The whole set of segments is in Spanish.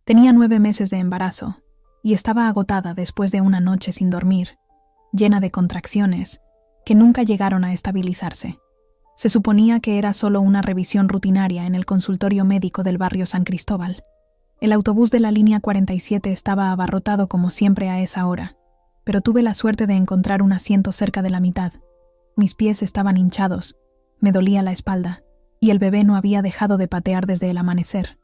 Tenía 9 meses de embarazo y estaba agotada después de una noche sin dormir, llena de contracciones que nunca llegaron a estabilizarse. Se suponía que era solo una revisión rutinaria en el consultorio médico del barrio San Cristóbal. El autobús de la línea 47 estaba abarrotado como siempre a esa hora, pero tuve la suerte de encontrar un asiento cerca de la mitad. Mis pies estaban hinchados, me dolía la espalda, y el bebé no había dejado de patear desde el amanecer.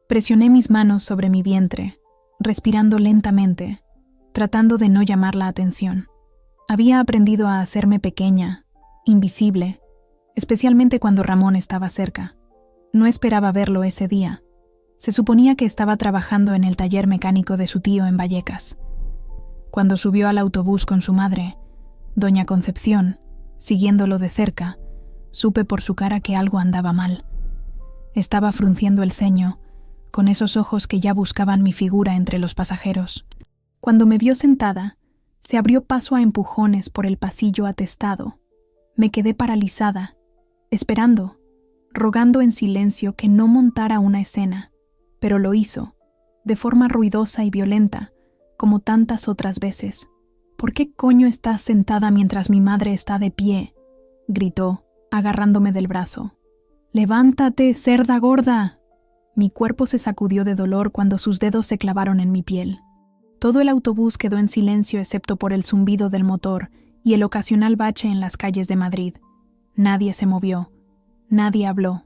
Presioné mis manos sobre mi vientre, respirando lentamente, tratando de no llamar la atención. Había aprendido a hacerme pequeña, invisible, especialmente cuando Ramón estaba cerca. No esperaba verlo ese día. Se suponía que estaba trabajando en el taller mecánico de su tío en Vallecas. Cuando subió al autobús con su madre, doña Concepción, siguiéndolo de cerca, supe por su cara que algo andaba mal. Estaba frunciendo el ceño, con esos ojos que ya buscaban mi figura entre los pasajeros. Cuando me vio sentada, se abrió paso a empujones por el pasillo atestado. Me quedé paralizada, esperando, rogando en silencio que no montara una escena, pero lo hizo, de forma ruidosa y violenta, como tantas otras veces. «¿Por qué coño estás sentada mientras mi madre está de pie?», gritó, agarrándome del brazo. «¡Levántate, cerda gorda!». Mi cuerpo se sacudió de dolor cuando sus dedos se clavaron en mi piel. Todo el autobús quedó en silencio excepto por el zumbido del motor y el ocasional bache en las calles de Madrid. Nadie se movió. Nadie habló.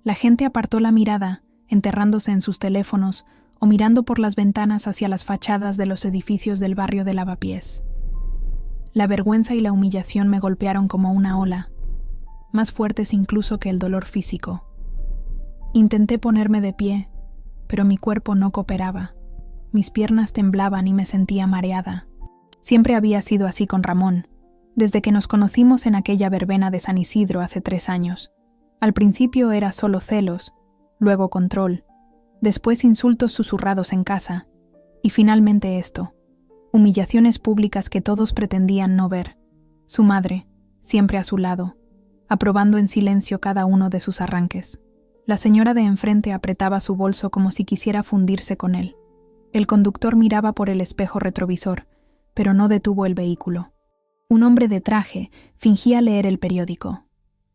La gente apartó la mirada, enterrándose en sus teléfonos o mirando por las ventanas hacia las fachadas de los edificios del barrio de Lavapiés. La vergüenza y la humillación me golpearon como una ola, más fuertes incluso que el dolor físico. Intenté ponerme de pie, pero mi cuerpo no cooperaba. Mis piernas temblaban y me sentía mareada. Siempre había sido así con Ramón, desde que nos conocimos en aquella verbena de San Isidro hace 3 años. Al principio era solo celos, luego control, después insultos susurrados en casa, y finalmente esto, humillaciones públicas que todos pretendían no ver. Su madre, siempre a su lado, aprobando en silencio cada uno de sus arranques. La señora de enfrente apretaba su bolso como si quisiera fundirse con él. El conductor miraba por el espejo retrovisor, pero no detuvo el vehículo. Un hombre de traje fingía leer el periódico.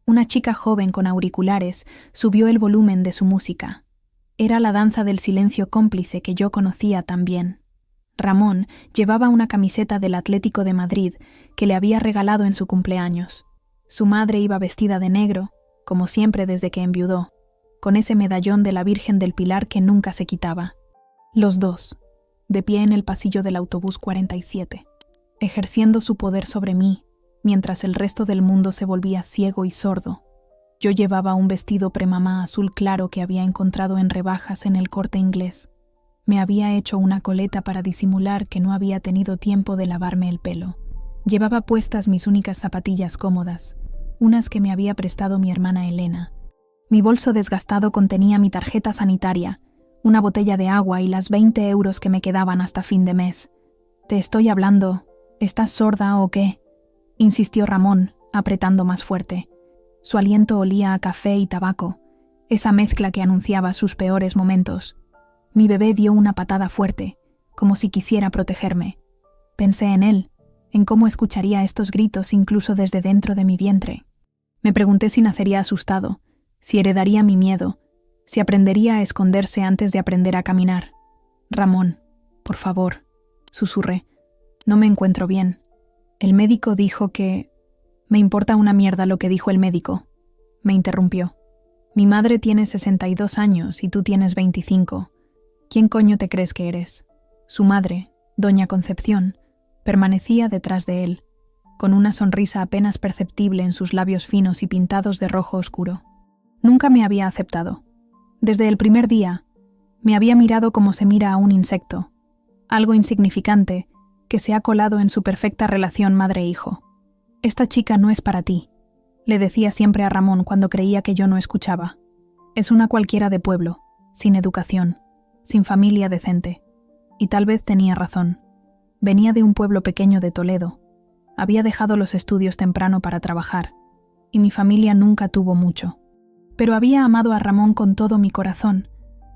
Una chica joven con auriculares subió el volumen de su música. Era la danza del silencio cómplice que yo conocía tan bien. Ramón llevaba una camiseta del Atlético de Madrid que le había regalado en su cumpleaños. Su madre iba vestida de negro, como siempre desde que enviudó, con ese medallón de la Virgen del Pilar que nunca se quitaba. Los dos, de pie en el pasillo del autobús 47, ejerciendo su poder sobre mí, mientras el resto del mundo se volvía ciego y sordo. Yo llevaba un vestido premamá azul claro que había encontrado en rebajas en el Corte Inglés. Me había hecho una coleta para disimular que no había tenido tiempo de lavarme el pelo. Llevaba puestas mis únicas zapatillas cómodas, unas que me había prestado mi hermana Elena. Mi bolso desgastado contenía mi tarjeta sanitaria, una botella de agua y las 20 euros que me quedaban hasta fin de mes. «Te estoy hablando. ¿Estás sorda o qué?», insistió Ramón, apretando más fuerte. Su aliento olía a café y tabaco, esa mezcla que anunciaba sus peores momentos. Mi bebé dio una patada fuerte, como si quisiera protegerme. Pensé en él, en cómo escucharía estos gritos incluso desde dentro de mi vientre. Me pregunté si nacería asustado, si heredaría mi miedo, si aprendería a esconderse antes de aprender a caminar. «Ramón, por favor», susurré, «no me encuentro bien. El médico dijo que...». «Me importa una mierda lo que dijo el médico», me interrumpió. «Mi madre tiene 62 años y tú tienes 25. ¿Quién coño te crees que eres?». Su madre, doña Concepción, permanecía detrás de él, con una sonrisa apenas perceptible en sus labios finos y pintados de rojo oscuro. Nunca me había aceptado. Desde el primer día, me había mirado como se mira a un insecto, algo insignificante que se ha colado en su perfecta relación madre-hijo. «Esta chica no es para ti», le decía siempre a Ramón cuando creía que yo no escuchaba. «Es una cualquiera de pueblo, sin educación, sin familia decente». Y tal vez tenía razón. Venía de un pueblo pequeño de Toledo. Había dejado los estudios temprano para trabajar, y mi familia nunca tuvo mucho. Pero había amado a Ramón con todo mi corazón,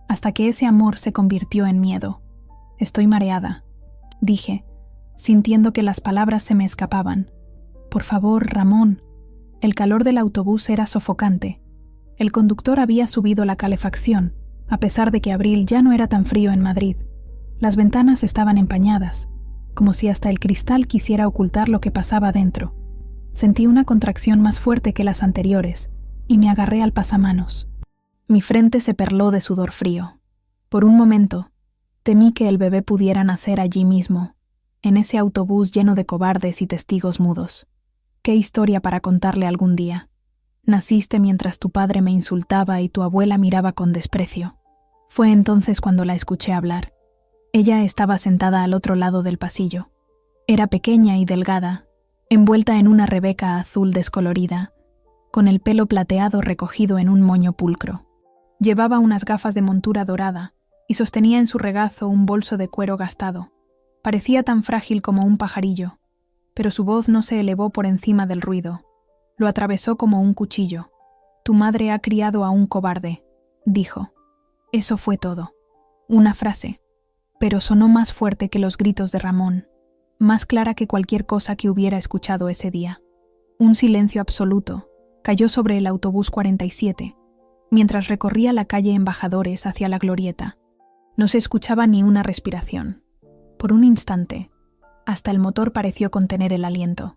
hasta que ese amor se convirtió en miedo. Estoy mareada, dije, sintiendo que las palabras se me escapaban. Por favor, Ramón. El calor del autobús era sofocante. El conductor había subido la calefacción, a pesar de que abril ya no era tan frío en Madrid. Las ventanas estaban empañadas, como si hasta el cristal quisiera ocultar lo que pasaba dentro. Sentí una contracción más fuerte que las anteriores y me agarré al pasamanos. Mi frente se perló de sudor frío. Por un momento, temí que el bebé pudiera nacer allí mismo, en ese autobús lleno de cobardes y testigos mudos. ¿Qué historia para contarle algún día? Naciste mientras tu padre me insultaba y tu abuela miraba con desprecio. Fue entonces cuando la escuché hablar. Ella estaba sentada al otro lado del pasillo. Era pequeña y delgada, envuelta en una rebeca azul descolorida, con el pelo plateado recogido en un moño pulcro. Llevaba unas gafas de montura dorada y sostenía en su regazo un bolso de cuero gastado. Parecía tan frágil como un pajarillo, pero su voz no se elevó por encima del ruido. Lo atravesó como un cuchillo. Tu madre ha criado a un cobarde, dijo. Eso fue todo. Una frase, pero sonó más fuerte que los gritos de Ramón, más clara que cualquier cosa que hubiera escuchado ese día. Un silencio absoluto cayó sobre el autobús 47, mientras recorría la calle Embajadores hacia la Glorieta. No se escuchaba ni una respiración. Por un instante, hasta el motor pareció contener el aliento.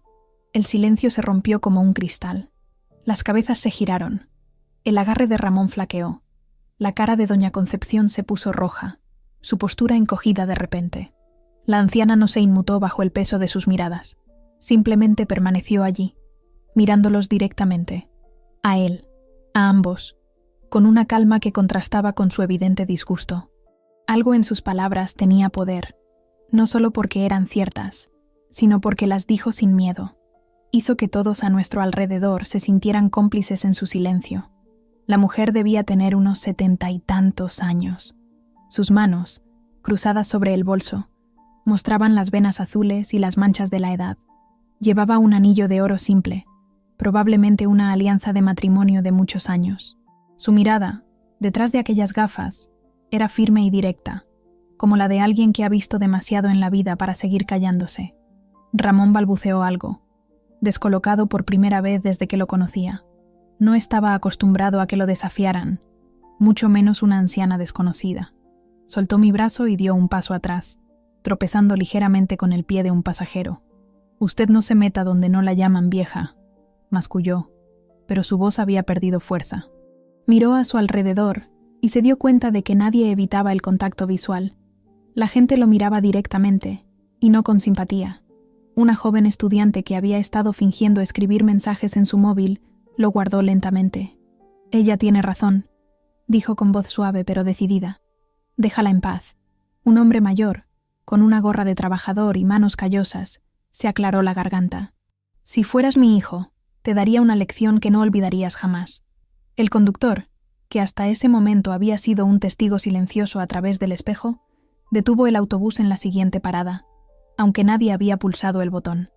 El silencio se rompió como un cristal. Las cabezas se giraron. El agarre de Ramón flaqueó. La cara de doña Concepción se puso roja, su postura encogida de repente. La anciana no se inmutó bajo el peso de sus miradas. Simplemente permaneció allí, mirándolos directamente. A él, a ambos, con una calma que contrastaba con su evidente disgusto. Algo en sus palabras tenía poder, no solo porque eran ciertas, sino porque las dijo sin miedo. Hizo que todos a nuestro alrededor se sintieran cómplices en su silencio. La mujer debía tener unos 70 y tantos años. Sus manos, cruzadas sobre el bolso, mostraban las venas azules y las manchas de la edad. Llevaba un anillo de oro simple, probablemente una alianza de matrimonio de muchos años. Su mirada, detrás de aquellas gafas, era firme y directa, como la de alguien que ha visto demasiado en la vida para seguir callándose. Ramón balbuceó algo, descolocado por primera vez desde que lo conocía. No estaba acostumbrado a que lo desafiaran, mucho menos una anciana desconocida. Soltó mi brazo y dio un paso atrás, tropezando ligeramente con el pie de un pasajero. «Usted no se meta donde no la llaman vieja», masculló, pero su voz había perdido fuerza. Miró a su alrededor y se dio cuenta de que nadie evitaba el contacto visual. La gente lo miraba directamente, y no con simpatía. Una joven estudiante que había estado fingiendo escribir mensajes en su móvil lo guardó lentamente. «Ella tiene razón», dijo con voz suave pero decidida. «Déjala en paz». Un hombre mayor, con una gorra de trabajador y manos callosas, se aclaró la garganta. «Si fueras mi hijo, te daría una lección que no olvidarías jamás». El conductor, que hasta ese momento había sido un testigo silencioso a través del espejo, detuvo el autobús en la siguiente parada, aunque nadie había pulsado el botón.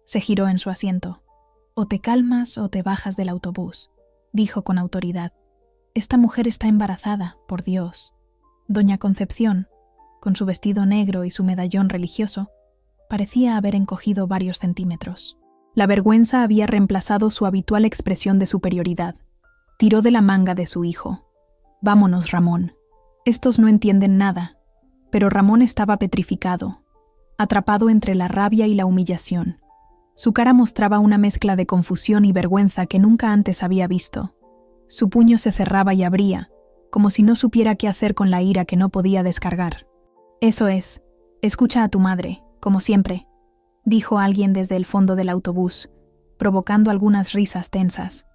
Se giró en su asiento. «O te calmas o te bajas del autobús», dijo con autoridad. «Esta mujer está embarazada, por Dios». Doña Concepción, con su vestido negro y su medallón religioso, parecía haber encogido varios centímetros. La vergüenza había reemplazado su habitual expresión de superioridad. Tiró de la manga de su hijo. «Vámonos, Ramón. Estos no entienden nada». Pero Ramón estaba petrificado, atrapado entre la rabia y la humillación. Su cara mostraba una mezcla de confusión y vergüenza que nunca antes había visto. Su puño se cerraba y abría, como si no supiera qué hacer con la ira que no podía descargar. «Eso es. Escucha a tu madre, como siempre», dijo alguien desde el fondo del autobús, provocando algunas risas tensas.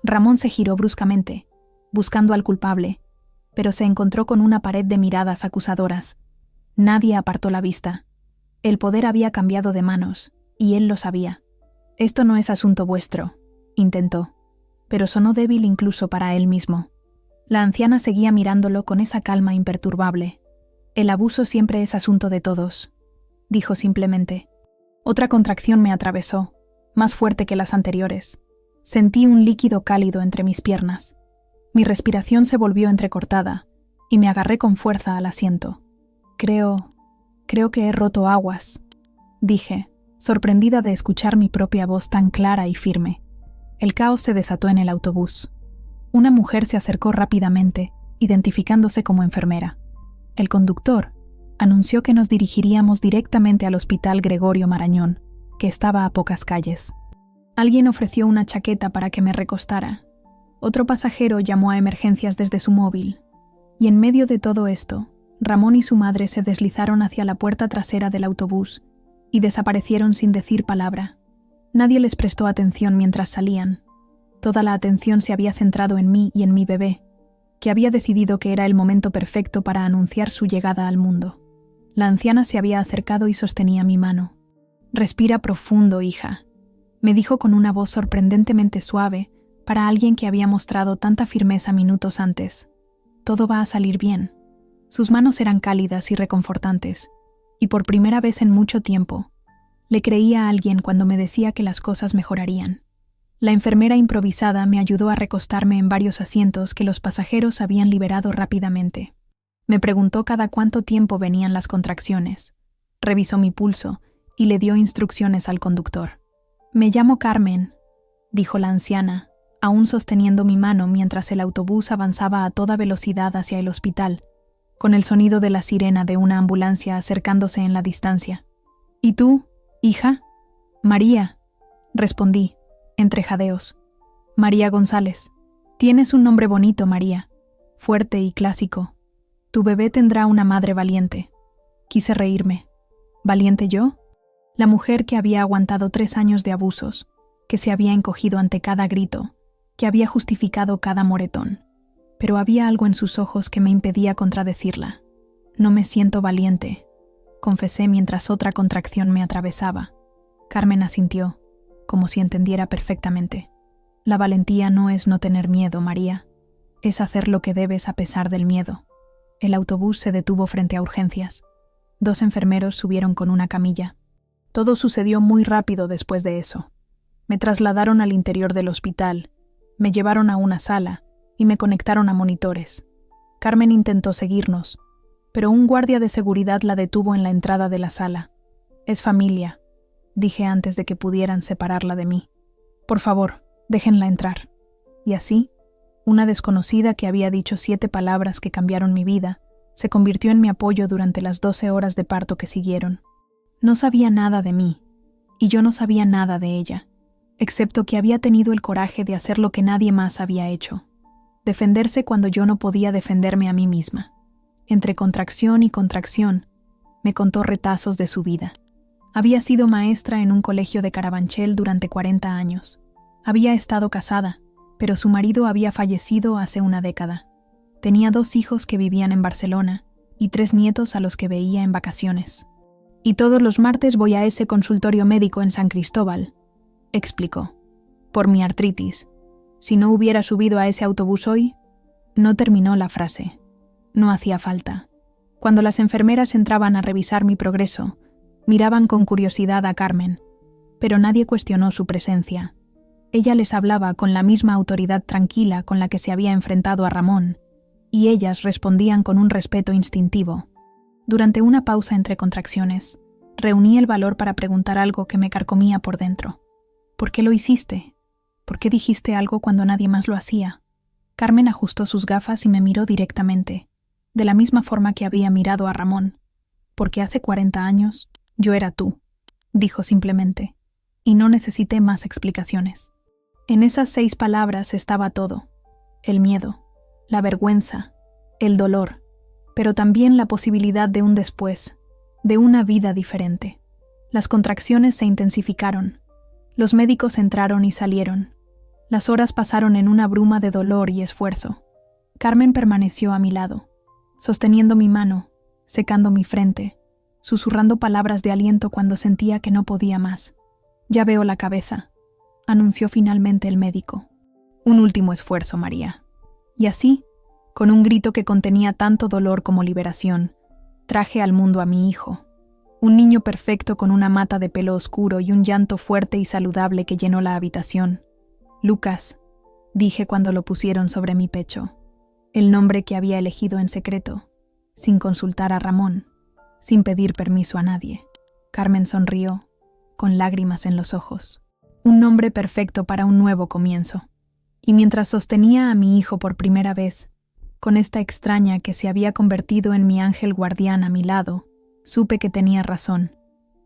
Ramón se giró bruscamente, buscando al culpable, pero se encontró con una pared de miradas acusadoras. Nadie apartó la vista. El poder había cambiado de manos, y él lo sabía. «Esto no es asunto vuestro», intentó, pero sonó débil incluso para él mismo. La anciana seguía mirándolo con esa calma imperturbable. «El abuso siempre es asunto de todos», dijo simplemente. Otra contracción me atravesó, más fuerte que las anteriores. Sentí un líquido cálido entre mis piernas. Mi respiración se volvió entrecortada, y me agarré con fuerza al asiento. Creo que he roto aguas, dije, sorprendida de escuchar mi propia voz tan clara y firme. El caos se desató en el autobús. Una mujer se acercó rápidamente, identificándose como enfermera. El conductor anunció que nos dirigiríamos directamente al Hospital Gregorio Marañón, que estaba a pocas calles. Alguien ofreció una chaqueta para que me recostara. Otro pasajero llamó a emergencias desde su móvil. Y en medio de todo esto, Ramón y su madre se deslizaron hacia la puerta trasera del autobús y desaparecieron sin decir palabra. Nadie les prestó atención mientras salían. Toda la atención se había centrado en mí y en mi bebé, que había decidido que era el momento perfecto para anunciar su llegada al mundo. La anciana se había acercado y sostenía mi mano. «Respira profundo, hija», me dijo con una voz sorprendentemente suave para alguien que había mostrado tanta firmeza minutos antes. «Todo va a salir bien». Sus manos eran cálidas y reconfortantes, y por primera vez en mucho tiempo, le creía a alguien cuando me decía que las cosas mejorarían. La enfermera improvisada me ayudó a recostarme en varios asientos que los pasajeros habían liberado rápidamente. Me preguntó cada cuánto tiempo venían las contracciones. Revisó mi pulso y le dio instrucciones al conductor. «Me llamo Carmen», dijo la anciana, aún sosteniendo mi mano mientras el autobús avanzaba a toda velocidad hacia el hospital, con el sonido de la sirena de una ambulancia acercándose en la distancia. «¿Y tú, hija?» «María», respondí, entre jadeos. «María González. Tienes un nombre bonito, María, fuerte y clásico. Tu bebé tendrá una madre valiente». Quise reírme. ¿Valiente yo? La mujer que había aguantado 3 años de abusos, que se había encogido ante cada grito, que había justificado cada moretón. Pero había algo en sus ojos que me impedía contradecirla. «No me siento valiente», confesé mientras otra contracción me atravesaba. Carmen asintió, como si entendiera perfectamente. «La valentía no es no tener miedo, María. Es hacer lo que debes a pesar del miedo». El autobús se detuvo frente a urgencias. 2 enfermeros subieron con una camilla. Todo sucedió muy rápido después de eso. Me trasladaron al interior del hospital, me llevaron a una sala y me conectaron a monitores. Carmen intentó seguirnos, pero un guardia de seguridad la detuvo en la entrada de la sala. «Es familia», dije antes de que pudieran separarla de mí. «Por favor, déjenla entrar». Y así, una desconocida que había dicho 7 palabras que cambiaron mi vida, se convirtió en mi apoyo durante las 12 horas de parto que siguieron. No sabía nada de mí, y yo no sabía nada de ella, excepto que había tenido el coraje de hacer lo que nadie más había hecho. Defenderse cuando yo no podía defenderme a mí misma. Entre contracción y contracción, me contó retazos de su vida. Había sido maestra en un colegio de Carabanchel durante 40 años. Había estado casada, pero su marido había fallecido hace una década. Tenía 2 hijos que vivían en Barcelona y 3 nietos a los que veía en vacaciones. «Y todos los martes voy a ese consultorio médico en San Cristóbal», explicó. «Por mi artritis. Si no hubiera subido a ese autobús hoy...». No terminó la frase. No hacía falta. Cuando las enfermeras entraban a revisar mi progreso, miraban con curiosidad a Carmen, pero nadie cuestionó su presencia. Ella les hablaba con la misma autoridad tranquila con la que se había enfrentado a Ramón, y ellas respondían con un respeto instintivo. Durante una pausa entre contracciones, reuní el valor para preguntar algo que me carcomía por dentro. «¿Por qué lo hiciste? ¿Por qué dijiste algo cuando nadie más lo hacía?» Carmen ajustó sus gafas y me miró directamente, de la misma forma que había mirado a Ramón. «Porque hace 40 años yo era tú», dijo simplemente, y no necesité más explicaciones. En esas 6 palabras estaba todo: el miedo, la vergüenza, el dolor, pero también la posibilidad de un después, de una vida diferente. Las contracciones se intensificaron. Los médicos entraron y salieron. Las horas pasaron en una bruma de dolor y esfuerzo. Carmen permaneció a mi lado, sosteniendo mi mano, secando mi frente, susurrando palabras de aliento cuando sentía que no podía más. «Ya veo la cabeza», anunció finalmente el médico. «Un último esfuerzo, María». Y así, con un grito que contenía tanto dolor como liberación, traje al mundo a mi hijo. Un niño perfecto con una mata de pelo oscuro y un llanto fuerte y saludable que llenó la habitación. «Lucas», dije cuando lo pusieron sobre mi pecho. el nombre que había elegido en secreto, sin consultar a Ramón, sin pedir permiso a nadie. Carmen sonrió, con lágrimas en los ojos. Un nombre perfecto para un nuevo comienzo. Y mientras sostenía a mi hijo por primera vez, con esta extraña que se había convertido en mi ángel guardián a mi lado, supe que tenía razón.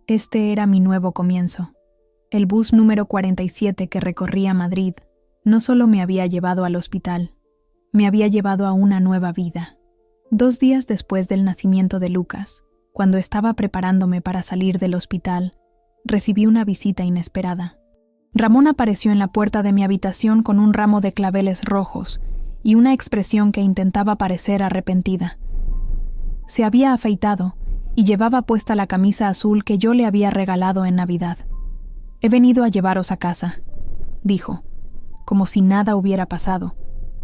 Este era mi nuevo comienzo. El bus número 47 que recorría Madrid no solo me había llevado al hospital, me había llevado a una nueva vida. 2 días después del nacimiento de Lucas, cuando estaba preparándome para salir del hospital, recibí una visita inesperada. Ramón apareció en la puerta de mi habitación con un ramo de claveles rojos y una expresión que intentaba parecer arrepentida. Se había afeitado y llevaba puesta la camisa azul que yo le había regalado en Navidad. «He venido a llevaros a casa», dijo, como si nada hubiera pasado,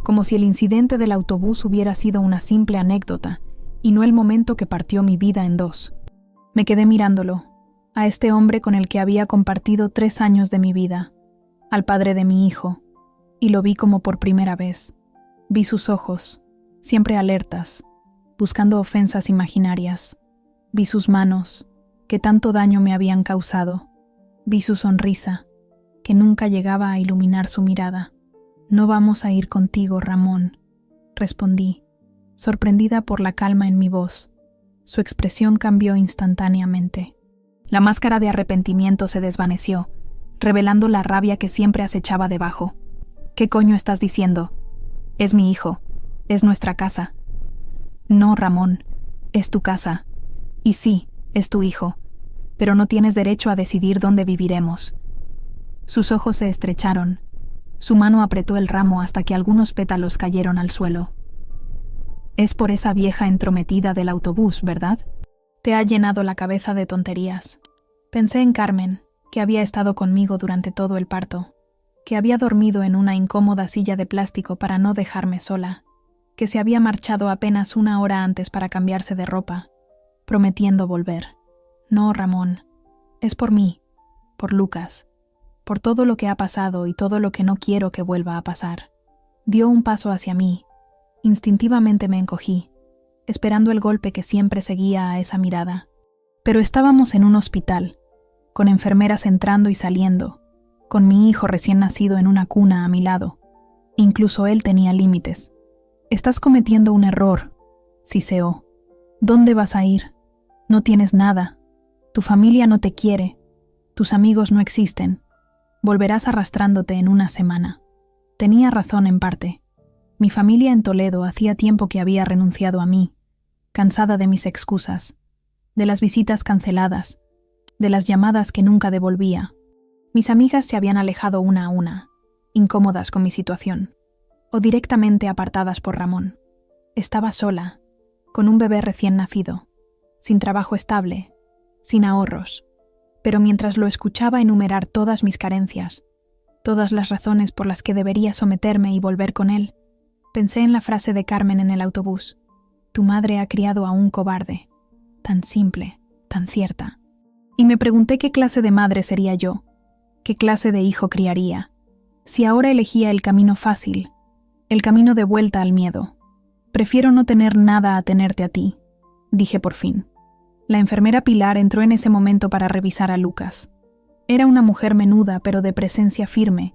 como si el incidente del autobús hubiera sido una simple anécdota y no el momento que partió mi vida en 2. Me quedé mirándolo, a este hombre con el que había compartido 3 años de mi vida, al padre de mi hijo, y lo vi como por primera vez. Vi sus ojos, siempre alertas, buscando ofensas imaginarias. Vi sus manos, que tanto daño me habían causado. Vi su sonrisa, que nunca llegaba a iluminar su mirada. «No vamos a ir contigo, Ramón», respondí, sorprendida por la calma en mi voz. Su expresión cambió instantáneamente. La máscara de arrepentimiento se desvaneció, revelando la rabia que siempre acechaba debajo. «¿Qué coño estás diciendo? Es mi hijo, es nuestra casa». «No, Ramón, es tu casa. Y sí, es tu hijo, pero no tienes derecho a decidir dónde viviremos». Sus ojos se estrecharon. Su mano apretó el ramo hasta que algunos pétalos cayeron al suelo. «Es por esa vieja entrometida del autobús, ¿verdad? Te ha llenado la cabeza de tonterías». Pensé en Carmen, que había estado conmigo durante todo el parto, que había dormido en una incómoda silla de plástico para no dejarme sola, que se había marchado apenas 1 hora antes para cambiarse de ropa, prometiendo volver. «No, Ramón, es por mí, por Lucas, por todo lo que ha pasado y todo lo que no quiero que vuelva a pasar». Dio un paso hacia mí. Instintivamente me encogí, esperando el golpe que siempre seguía a esa mirada. Pero estábamos en un hospital, con enfermeras entrando y saliendo, con mi hijo recién nacido en una cuna a mi lado. Incluso él tenía límites. «Estás cometiendo un error», siseó. «¿Dónde vas a ir? No tienes nada. Tu familia no te quiere. Tus amigos no existen. Volverás arrastrándote en 1 semana». Tenía razón en parte. Mi familia en Toledo hacía tiempo que había renunciado a mí, cansada de mis excusas, de las visitas canceladas, de las llamadas que nunca devolvía. Mis amigas se habían alejado una a una, incómodas con mi situación, o directamente apartadas por Ramón. Estaba sola, con un bebé recién nacido, sin trabajo estable, sin ahorros, pero mientras lo escuchaba enumerar todas mis carencias, todas las razones por las que debería someterme y volver con él, pensé en la frase de Carmen en el autobús: «Tu madre ha criado a un cobarde». Tan simple, tan cierta. Y me pregunté qué clase de madre sería yo, qué clase de hijo criaría, si ahora elegía el camino fácil, el camino de vuelta al miedo. «Prefiero no tener nada a tenerte a ti», dije por fin. La enfermera Pilar entró en ese momento para revisar a Lucas. Era una mujer menuda pero de presencia firme,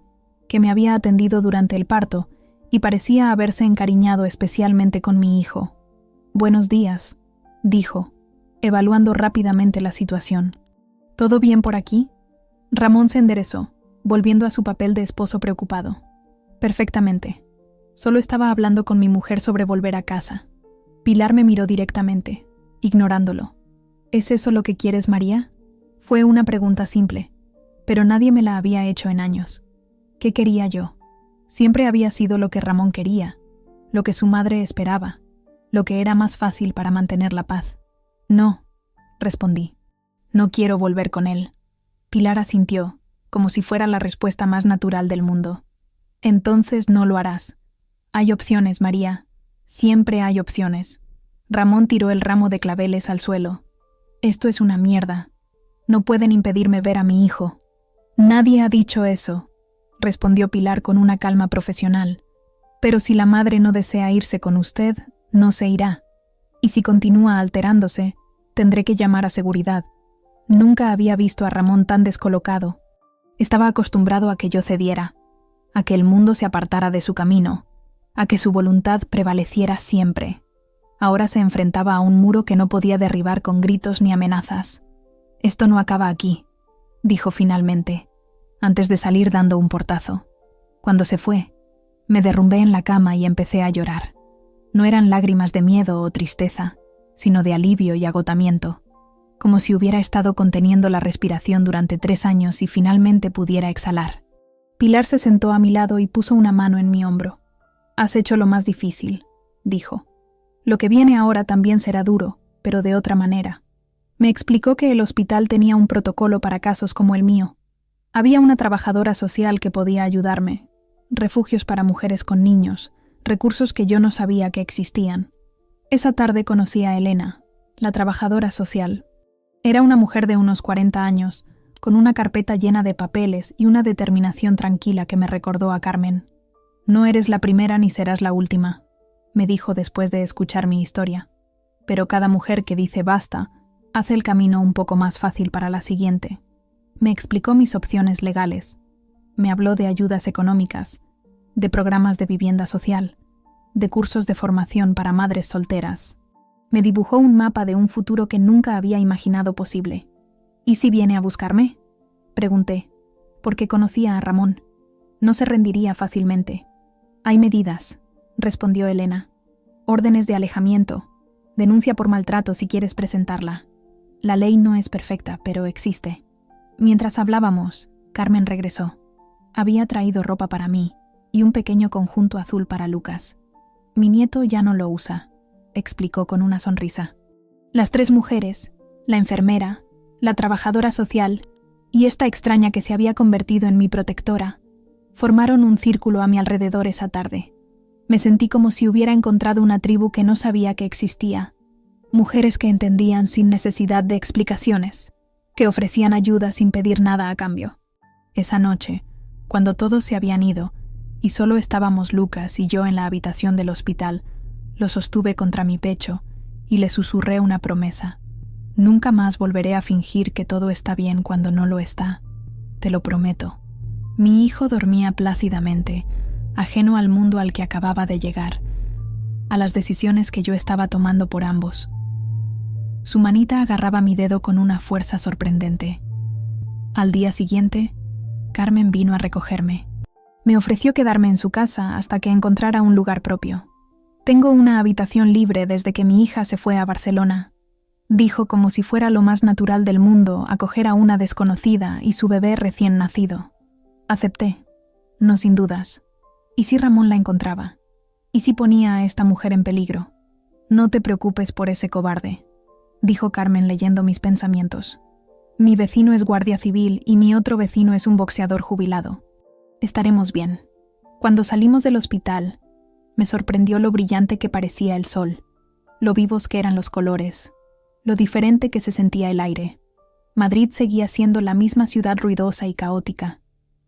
que me había atendido durante el parto y parecía haberse encariñado especialmente con mi hijo. «Buenos días», dijo, evaluando rápidamente la situación. «¿Todo bien por aquí?» Ramón se enderezó, volviendo a su papel de esposo preocupado. «Perfectamente. Solo estaba hablando con mi mujer sobre volver a casa». Pilar me miró directamente, ignorándolo. «¿Es eso lo que quieres, María?» Fue una pregunta simple, pero nadie me la había hecho en años. ¿Qué quería yo? Siempre había sido lo que Ramón quería, lo que su madre esperaba, lo que era más fácil para mantener la paz. «No», respondí. «No quiero volver con él». Pilar asintió, como si fuera la respuesta más natural del mundo. «Entonces no lo harás. Hay opciones, María. Siempre hay opciones». Ramón tiró el ramo de claveles al suelo. «Esto es una mierda. No pueden impedirme ver a mi hijo». «Nadie ha dicho eso», respondió Pilar con una calma profesional. Pero si la madre no desea irse con usted, no se irá. Y si continúa alterándose, tendré que llamar a seguridad. Nunca había visto a Ramón tan descolocado. Estaba acostumbrado a que yo cediera, a que el mundo se apartara de su camino, a que su voluntad prevaleciera siempre. Ahora se enfrentaba a un muro que no podía derribar con gritos ni amenazas. «Esto no acaba aquí», dijo finalmente, antes de salir dando un portazo. Cuando se fue, me derrumbé en la cama y empecé a llorar. No eran lágrimas de miedo o tristeza, sino de alivio y agotamiento, como si hubiera estado conteniendo la respiración durante 3 años y finalmente pudiera exhalar. Pilar se sentó a mi lado y puso una mano en mi hombro. «Has hecho lo más difícil», dijo. «Lo que viene ahora también será duro, pero de otra manera». Me explicó que el hospital tenía un protocolo para casos como el mío. Había una trabajadora social que podía ayudarme, refugios para mujeres con niños, recursos que yo no sabía que existían. Esa tarde conocí a Elena, la trabajadora social. Era una mujer de unos 40 años, con una carpeta llena de papeles y una determinación tranquila que me recordó a Carmen. «No eres la primera ni serás la última», me dijo después de escuchar mi historia. «Pero cada mujer que dice basta hace el camino un poco más fácil para la siguiente». Me explicó mis opciones legales. Me habló de ayudas económicas, de programas de vivienda social, de cursos de formación para madres solteras. Me dibujó un mapa de un futuro que nunca había imaginado posible. «¿Y si viene a buscarme?», pregunté, porque conocía a Ramón. No se rendiría fácilmente. «Hay medidas», respondió Elena. «Órdenes de alejamiento. Denuncia por maltrato si quieres presentarla. La ley no es perfecta, pero existe». Mientras hablábamos, Carmen regresó. Había traído ropa para mí y un pequeño conjunto azul para Lucas. «Mi nieto ya no lo usa», explicó con una sonrisa. Las 3 mujeres, la enfermera, la trabajadora social y esta extraña que se había convertido en mi protectora, formaron un círculo a mi alrededor esa tarde. Me sentí como si hubiera encontrado una tribu que no sabía que existía. Mujeres que entendían sin necesidad de explicaciones, que ofrecían ayuda sin pedir nada a cambio. Esa noche, cuando todos se habían ido y solo estábamos Lucas y yo en la habitación del hospital, lo sostuve contra mi pecho y le susurré una promesa. «Nunca más volveré a fingir que todo está bien cuando no lo está. Te lo prometo». Mi hijo dormía plácidamente, ajeno al mundo al que acababa de llegar, a las decisiones que yo estaba tomando por ambos. Su manita agarraba mi dedo con una fuerza sorprendente. Al día siguiente, Carmen vino a recogerme. Me ofreció quedarme en su casa hasta que encontrara un lugar propio. «Tengo una habitación libre desde que mi hija se fue a Barcelona», dijo como si fuera lo más natural del mundo acoger a una desconocida y su bebé recién nacido. Acepté, no sin dudas. ¿Y si Ramón la encontraba? ¿Y si ponía a esta mujer en peligro? «No te preocupes por ese cobarde», dijo Carmen leyendo mis pensamientos. «Mi vecino es guardia civil y mi otro vecino es un boxeador jubilado. Estaremos bien». Cuando salimos del hospital, me sorprendió lo brillante que parecía el sol, lo vivos que eran los colores, lo diferente que se sentía el aire. Madrid seguía siendo la misma ciudad ruidosa y caótica,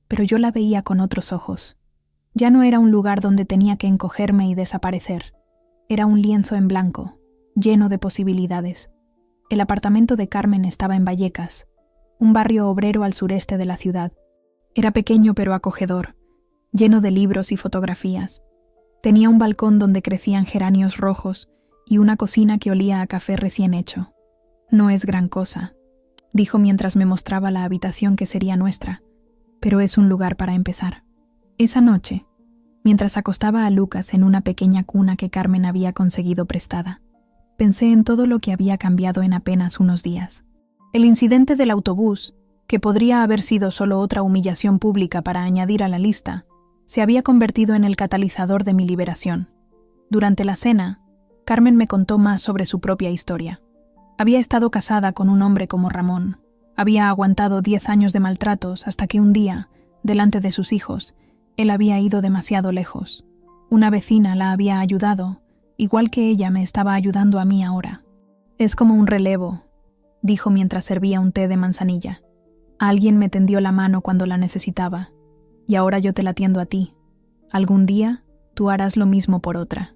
pero yo la veía con otros ojos. Ya no era un lugar donde tenía que encogerme y desaparecer. Era un lienzo en blanco, lleno de posibilidades. El apartamento de Carmen estaba en Vallecas, un barrio obrero al sureste de la ciudad. Era pequeño pero acogedor, lleno de libros y fotografías. Tenía un balcón donde crecían geranios rojos y una cocina que olía a café recién hecho. «No es gran cosa», dijo mientras me mostraba la habitación que sería nuestra, «pero es un lugar para empezar». Esa noche, mientras acostaba a Lucas en una pequeña cuna que Carmen había conseguido prestada, pensé en todo lo que había cambiado en apenas unos días. El incidente del autobús, que podría haber sido solo otra humillación pública para añadir a la lista, se había convertido en el catalizador de mi liberación. Durante la cena, Carmen me contó más sobre su propia historia. Había estado casada con un hombre como Ramón. Había aguantado 10 años de maltratos hasta que un día, delante de sus hijos, él había ido demasiado lejos. Una vecina la había ayudado, igual que ella me estaba ayudando a mí ahora. «Es como un relevo», dijo mientras servía un té de manzanilla. «Alguien me tendió la mano cuando la necesitaba, y ahora yo te la tiendo a ti. Algún día tú harás lo mismo por otra.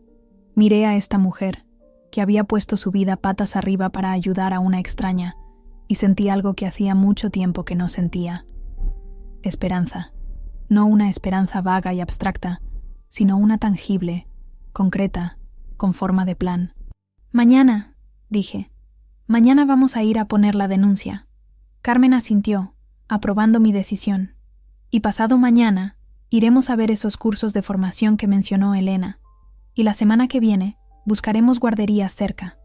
Miré a esta mujer, que había puesto su vida patas arriba para ayudar a una extraña, y sentí algo que hacía mucho tiempo que no sentía. Esperanza. No una esperanza vaga y abstracta, sino una tangible, concreta, con forma de plan. «Mañana», dije. «Mañana vamos a ir a poner la denuncia». Carmen asintió, aprobando mi decisión. «Y pasado mañana, iremos a ver esos cursos de formación que mencionó Elena. Y la semana que viene, buscaremos guarderías cerca.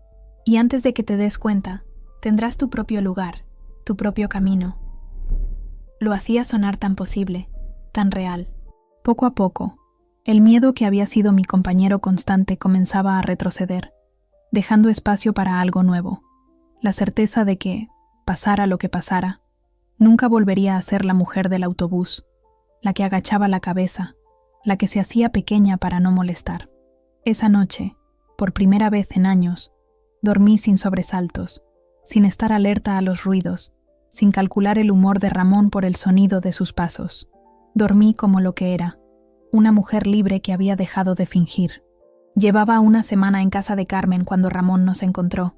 Y antes de que te des cuenta, tendrás tu propio lugar, tu propio camino». Lo hacía sonar tan posible, tan real. Poco a poco, el miedo que había sido mi compañero constante comenzaba a retroceder, dejando espacio para algo nuevo. La certeza de que, pasara lo que pasara, nunca volvería a ser la mujer del autobús, la que agachaba la cabeza, la que se hacía pequeña para no molestar. Esa noche, por primera vez en años, dormí sin sobresaltos, sin estar alerta a los ruidos, sin calcular el humor de Ramón por el sonido de sus pasos. Dormí como lo que era, una mujer libre que había dejado de fingir. Llevaba una semana en casa de Carmen cuando Ramón nos encontró.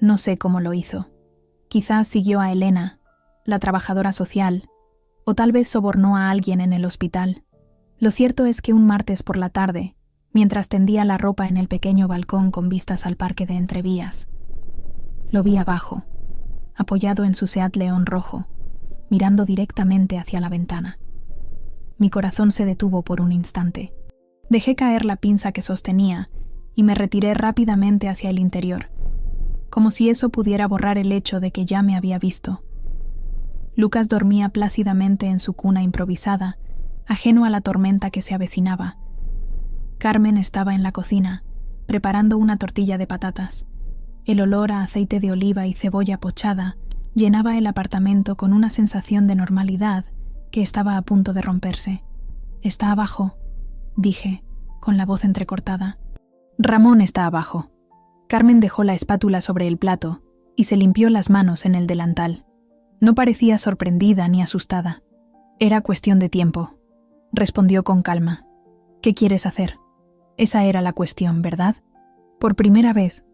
No sé cómo lo hizo. Quizás siguió a Elena, la trabajadora social, o tal vez sobornó a alguien en el hospital. Lo cierto es que un martes por la tarde, mientras tendía la ropa en el pequeño balcón con vistas al parque de Entrevías, lo vi abajo, apoyado en su Seat León rojo, mirando directamente hacia la ventana. Mi corazón se detuvo por un instante. Dejé caer la pinza que sostenía y me retiré rápidamente hacia el interior, como si eso pudiera borrar el hecho de que ya me había visto. Lucas dormía plácidamente en su cuna improvisada, ajeno a la tormenta que se avecinaba. Carmen estaba en la cocina, preparando una tortilla de patatas. El olor a aceite de oliva y cebolla pochada llenaba el apartamento con una sensación de normalidad que estaba a punto de romperse. «Está abajo», dije, con la voz entrecortada. «Ramón está abajo». Carmen dejó la espátula sobre el plato y se limpió las manos en el delantal. No parecía sorprendida ni asustada. «Era cuestión de tiempo», respondió con calma. «¿Qué quieres hacer?» Esa era la cuestión, ¿verdad? Por primera vez,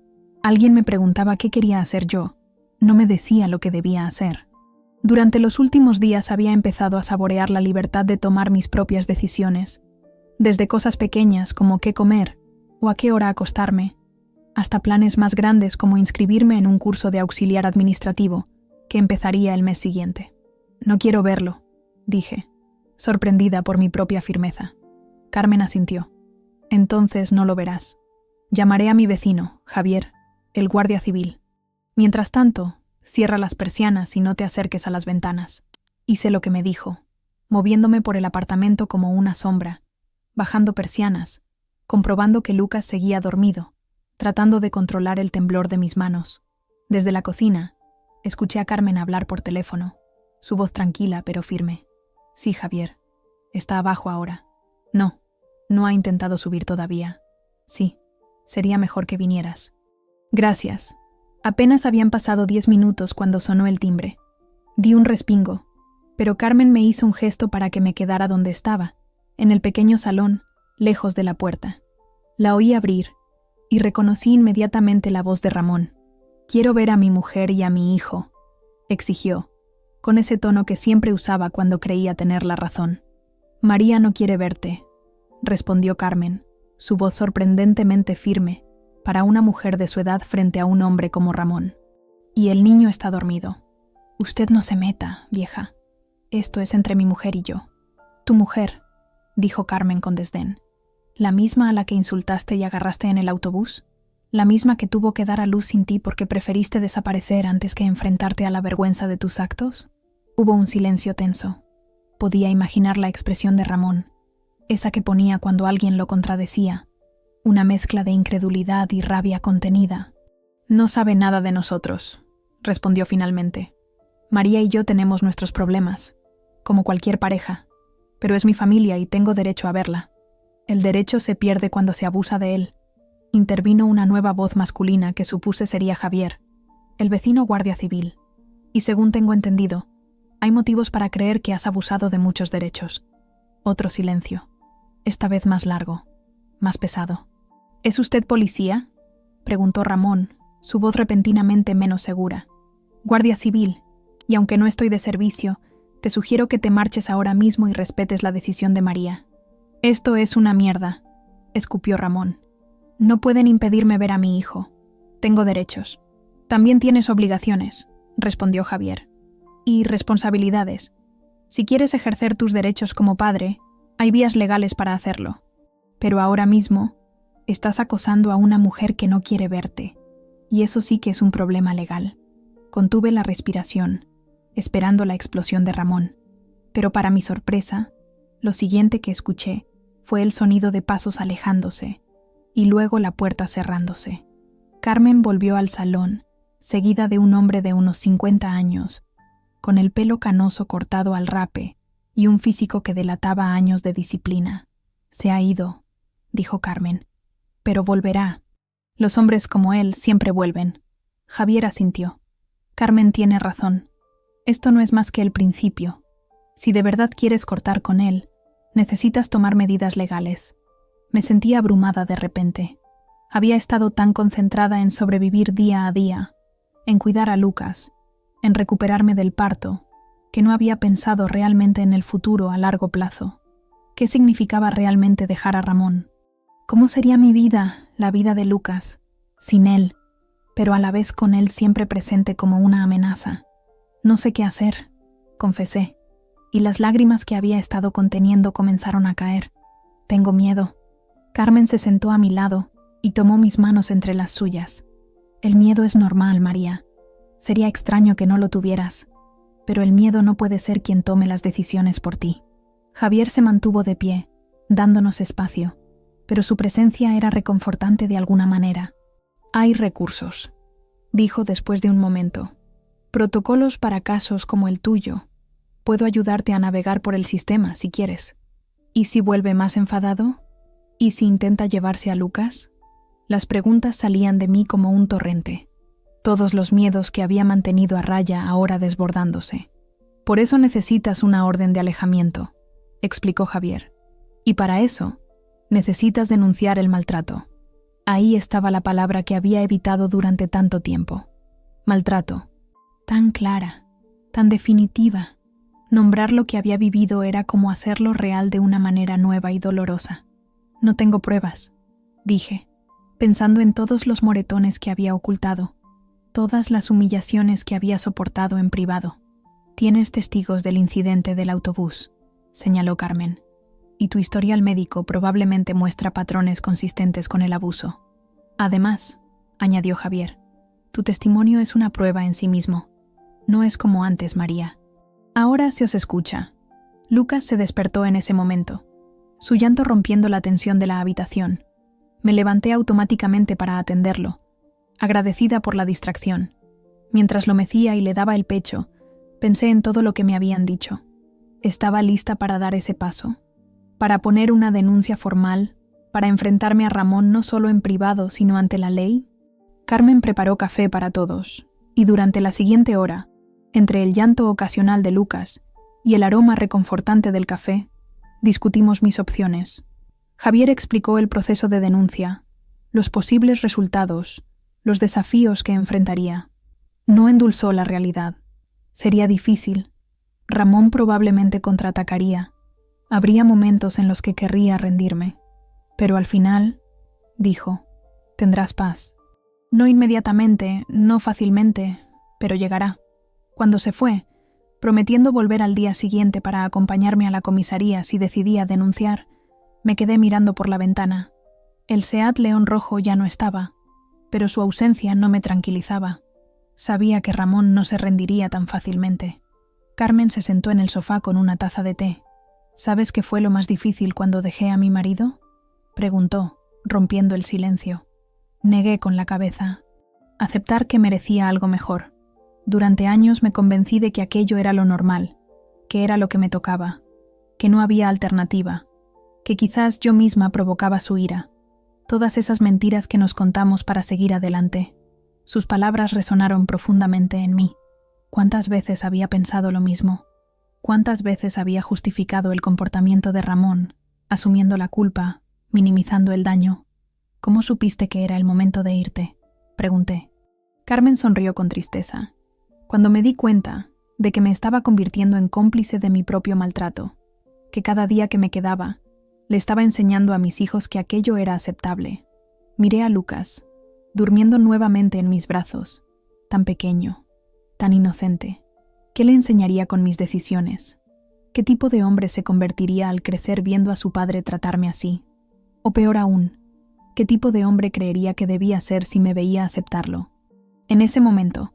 alguien me preguntaba qué quería hacer yo. No me decía lo que debía hacer. Durante los últimos días había empezado a saborear la libertad de tomar mis propias decisiones, desde cosas pequeñas como qué comer o a qué hora acostarme, hasta planes más grandes como inscribirme en un curso de auxiliar administrativo que empezaría el mes siguiente. «No quiero verlo», dije, sorprendida por mi propia firmeza. Carmen asintió. «Entonces no lo verás. Llamaré a mi vecino, Javier, el guardia civil. Mientras tanto, cierra las persianas y no te acerques a las ventanas». Hice lo que me dijo, moviéndome por el apartamento como una sombra, bajando persianas, comprobando que Lucas seguía dormido, tratando de controlar el temblor de mis manos. Desde la cocina, escuché a Carmen hablar por teléfono, su voz tranquila pero firme. «Sí, Javier. Está abajo ahora». No ha intentado subir todavía». «Sí, sería mejor que vinieras». «Gracias». Apenas habían pasado 10 minutos cuando sonó el timbre. Di un respingo, pero Carmen me hizo un gesto para que me quedara donde estaba, en el pequeño salón, lejos de la puerta. La oí abrir, y reconocí inmediatamente la voz de Ramón. «Quiero ver a mi mujer y a mi hijo», exigió, con ese tono que siempre usaba cuando creía tener la razón. «María no quiere verte», respondió Carmen, su voz sorprendentemente firme para una mujer de su edad frente a un hombre como Ramón. «Y el niño está dormido. Usted no se meta, vieja. Esto es entre mi mujer y yo». «Tu mujer», dijo Carmen con desdén. «¿La misma a la que insultaste y agarraste en el autobús? ¿La misma que tuvo que dar a luz sin ti porque preferiste desaparecer antes que enfrentarte a la vergüenza de tus actos?» Hubo un silencio tenso. Podía imaginar la expresión de Ramón, esa que ponía cuando alguien lo contradecía, una mezcla de incredulidad y rabia contenida. «No sabe nada de nosotros», respondió finalmente. «María y yo tenemos nuestros problemas, como cualquier pareja, pero es mi familia y tengo derecho a verla. El derecho se pierde cuando se abusa de él». Intervino una nueva voz masculina que supuse sería Javier, el vecino guardia civil. «Y según tengo entendido, hay motivos para creer que has abusado de muchos derechos». Otro silencio, esta vez más largo. más pesado. ¿Es usted policía?, preguntó Ramón, su voz repentinamente menos segura. Guardia civil, y aunque no estoy de servicio, te sugiero que te marches ahora mismo y respetes la decisión de María. Esto es una mierda, escupió Ramón. No pueden impedirme ver a mi hijo. Tengo derechos. También tienes obligaciones, respondió Javier. Y responsabilidades. Si quieres ejercer tus derechos como padre, hay vías legales para hacerlo. Pero ahora mismo estás acosando a una mujer que no quiere verte, y eso sí que es un problema legal. Contuve la respiración, esperando la explosión de Ramón, pero para mi sorpresa, lo siguiente que escuché fue el sonido de pasos alejándose, y luego la puerta cerrándose. Carmen volvió al salón, seguida de un hombre de unos 50 años, con el pelo canoso cortado al rape y un físico que delataba años de disciplina. Se ha ido, dijo Carmen, pero volverá. Los hombres como él siempre vuelven. Javier asintió. Carmen tiene razón. Esto no es más que el principio. Si de verdad quieres cortar con él, necesitas tomar medidas legales. Me sentía abrumada de repente. Había estado tan concentrada en sobrevivir día a día, en cuidar a Lucas, en recuperarme del parto, que no había pensado realmente en el futuro a largo plazo. ¿Qué significaba realmente dejar a Ramón? ¿Cómo sería mi vida, la vida de Lucas, sin él, pero a la vez con él siempre presente como una amenaza? No sé qué hacer, confesé, y las lágrimas que había estado conteniendo comenzaron a caer. Tengo miedo. Carmen se sentó a mi lado y tomó mis manos entre las suyas. El miedo es normal, María. Sería extraño que no lo tuvieras, pero el miedo no puede ser quien tome las decisiones por ti. Javier se mantuvo de pie, dándonos espacio, pero su presencia era reconfortante de alguna manera. Hay recursos, dijo después de un momento. Protocolos para casos como el tuyo. Puedo ayudarte a navegar por el sistema si quieres. ¿Y si vuelve más enfadado? ¿Y si intenta llevarse a Lucas? Las preguntas salían de mí como un torrente. Todos los miedos que había mantenido a raya ahora desbordándose. Por eso necesitas una orden de alejamiento, explicó Javier. Y para eso, necesitas denunciar el maltrato. Ahí estaba la palabra que había evitado durante tanto tiempo. Maltrato. Tan clara, tan definitiva. Nombrar lo que había vivido era como hacerlo real de una manera nueva y dolorosa. No tengo pruebas, dije, pensando en todos los moretones que había ocultado, todas las humillaciones que había soportado en privado. Tienes testigos del incidente del autobús, señaló Carmen, y tu historial médico probablemente muestra patrones consistentes con el abuso. Además, añadió Javier, tu testimonio es una prueba en sí mismo. No es como antes, María. Ahora se os escucha. Lucas se despertó en ese momento, su llanto rompiendo la tensión de la habitación. Me levanté automáticamente para atenderlo, agradecida por la distracción. Mientras lo mecía y le daba el pecho, pensé en todo lo que me habían dicho. Estaba lista para dar ese paso, para poner una denuncia formal, para enfrentarme a Ramón no solo en privado, sino ante la ley. Carmen preparó café para todos, y durante la siguiente hora, entre el llanto ocasional de Lucas y el aroma reconfortante del café, discutimos mis opciones. Javier explicó el proceso de denuncia, los posibles resultados, los desafíos que enfrentaría. No endulzó la realidad. Sería difícil. Ramón probablemente contraatacaría. Habría momentos en los que querría rendirme. Pero al final, dijo, tendrás paz. No inmediatamente, no fácilmente, pero llegará. Cuando se fue, prometiendo volver al día siguiente para acompañarme a la comisaría si decidía denunciar, me quedé mirando por la ventana. El Seat León rojo ya no estaba, pero su ausencia no me tranquilizaba. Sabía que Ramón no se rendiría tan fácilmente. Carmen se sentó en el sofá con una taza de té. ¿Sabes qué fue lo más difícil cuando dejé a mi marido?, preguntó, rompiendo el silencio. Negué con la cabeza. Aceptar que merecía algo mejor. Durante años me convencí de que aquello era lo normal, que era lo que me tocaba, que no había alternativa, que quizás yo misma provocaba su ira. Todas esas mentiras que nos contamos para seguir adelante. Sus palabras resonaron profundamente en mí. ¿Cuántas veces había pensado lo mismo? ¿Cuántas veces había justificado el comportamiento de Ramón, asumiendo la culpa, minimizando el daño. ¿Cómo supiste que era el momento de irte?, pregunté. Carmen sonrió con tristeza. Cuando me di cuenta de que me estaba convirtiendo en cómplice de mi propio maltrato, que cada día que me quedaba, le estaba enseñando a mis hijos que aquello era aceptable. Miré a Lucas, durmiendo nuevamente en mis brazos, tan pequeño, tan inocente. ¿Qué le enseñaría con mis decisiones? ¿Qué tipo de hombre se convertiría al crecer viendo a su padre tratarme así? O peor aún, ¿qué tipo de hombre creería que debía ser si me veía aceptarlo? En ese momento,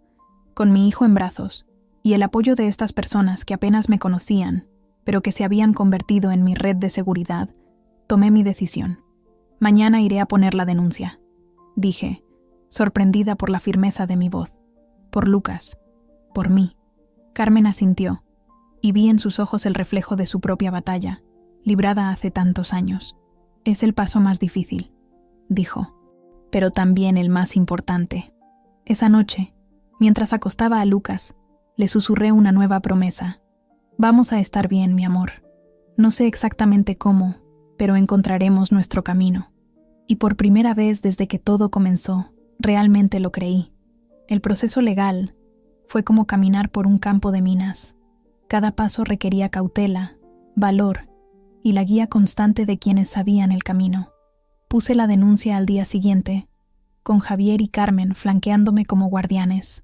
con mi hijo en brazos y el apoyo de estas personas que apenas me conocían, pero que se habían convertido en mi red de seguridad, tomé mi decisión. Mañana iré a poner la denuncia, dije, sorprendida por la firmeza de mi voz. Por Lucas, por mí. Carmen asintió, y vi en sus ojos el reflejo de su propia batalla, librada hace tantos años. Es el paso más difícil, dijo, pero también el más importante. Esa noche, mientras acostaba a Lucas, le susurré una nueva promesa. Vamos a estar bien, mi amor. No sé exactamente cómo, pero encontraremos nuestro camino. Y por primera vez desde que todo comenzó, realmente lo creí. El proceso legal fue como caminar por un campo de minas. Cada paso requería cautela, valor y la guía constante de quienes sabían el camino. Puse la denuncia al día siguiente, con Javier y Carmen flanqueándome como guardianes.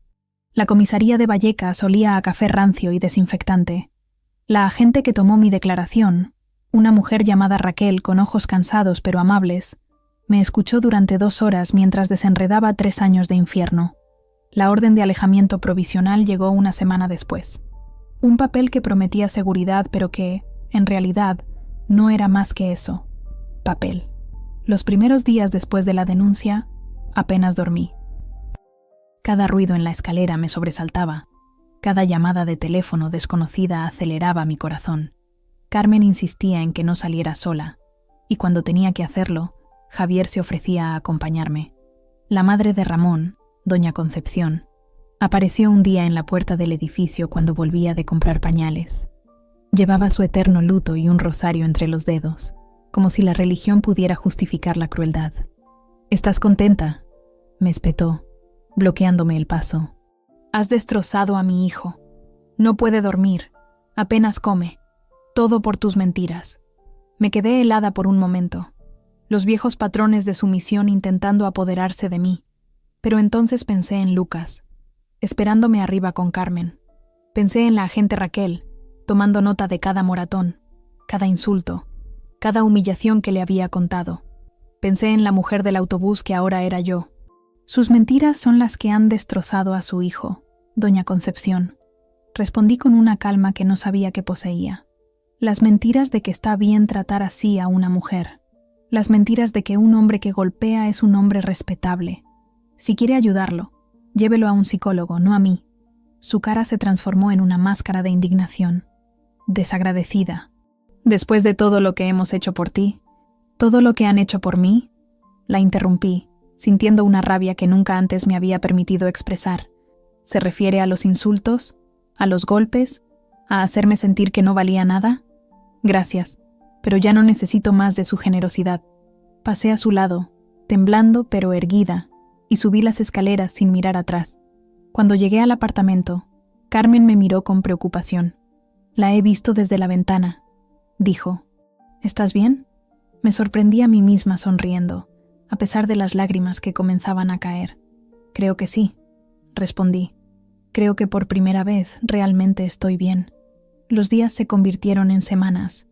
La comisaría de Vallecas olía a café rancio y desinfectante. La agente que tomó mi declaración, una mujer llamada Raquel con ojos cansados pero amables, me escuchó durante 2 horas mientras desenredaba 3 años de infierno. La orden de alejamiento provisional llegó una semana después. Un papel que prometía seguridad pero que, en realidad, no era más que eso. Papel. Los primeros días después de la denuncia, apenas dormí. Cada ruido en la escalera me sobresaltaba. Cada llamada de teléfono desconocida aceleraba mi corazón. Carmen insistía en que no saliera sola, y cuando tenía que hacerlo, Javier se ofrecía a acompañarme. La madre de Ramón, doña Concepción, apareció un día en la puerta del edificio cuando volvía de comprar pañales. Llevaba su eterno luto y un rosario entre los dedos, como si la religión pudiera justificar la crueldad. «¿Estás contenta?», me espetó, bloqueándome el paso. «Has destrozado a mi hijo. No puede dormir, apenas come. Todo por tus mentiras». Me quedé helada por un momento, los viejos patrones de sumisión intentando apoderarse de mí. Pero entonces pensé en Lucas, esperándome arriba con Carmen. Pensé en la agente Raquel, tomando nota de cada moratón, cada insulto, cada humillación que le había contado. Pensé en la mujer del autobús que ahora era yo. «Sus mentiras son las que han destrozado a su hijo, doña Concepción», respondí con una calma que no sabía que poseía. «Las mentiras de que está bien tratar así a una mujer. Las mentiras de que un hombre que golpea es un hombre respetable. Si quiere ayudarlo, llévelo a un psicólogo, no a mí». Su cara se transformó en una máscara de indignación. «Desagradecida. Después de todo lo que hemos hecho por ti, todo lo que han hecho por mí», la interrumpí, sintiendo una rabia que nunca antes me había permitido expresar. «¿Se refiere a los insultos? ¿A los golpes? ¿A hacerme sentir que no valía nada? Gracias, pero ya no necesito más de su generosidad». Pasé a su lado, temblando pero erguida, y subí las escaleras sin mirar atrás. Cuando llegué al apartamento, Carmen me miró con preocupación. «La he visto desde la ventana», dijo. «¿Estás bien?». Me sorprendí a mí misma sonriendo, a pesar de las lágrimas que comenzaban a caer. «Creo que sí», respondí. «Creo que por primera vez realmente estoy bien». Los días se convirtieron en semanas,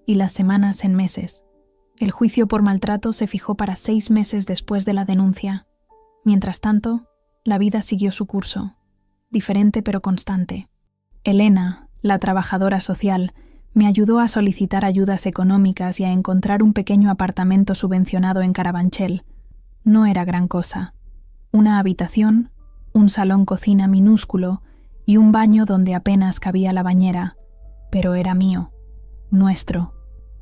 y las semanas en meses. El juicio por maltrato se fijó para 6 meses después de la denuncia. Mientras tanto, la vida siguió su curso, diferente pero constante. Elena, la trabajadora social, me ayudó a solicitar ayudas económicas y a encontrar un pequeño apartamento subvencionado en Carabanchel. No era gran cosa. Una habitación, un salón-cocina minúsculo y un baño donde apenas cabía la bañera. Pero era mío, nuestro.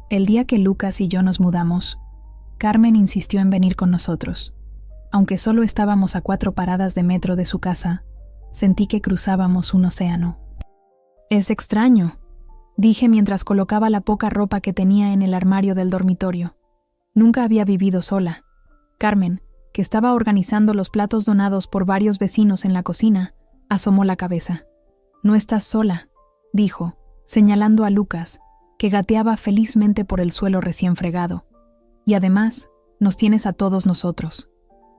El día que Lucas y yo nos mudamos, Carmen insistió en venir con nosotros. Aunque solo estábamos a 4 paradas de metro de su casa, sentí que cruzábamos un océano. «Es extraño», dije mientras colocaba la poca ropa que tenía en el armario del dormitorio. Nunca había vivido sola. Carmen, que estaba organizando los platos donados por varios vecinos en la cocina, asomó la cabeza. «No estás sola», dijo, señalando a Lucas, que gateaba felizmente por el suelo recién fregado. «Y además, nos tienes a todos nosotros».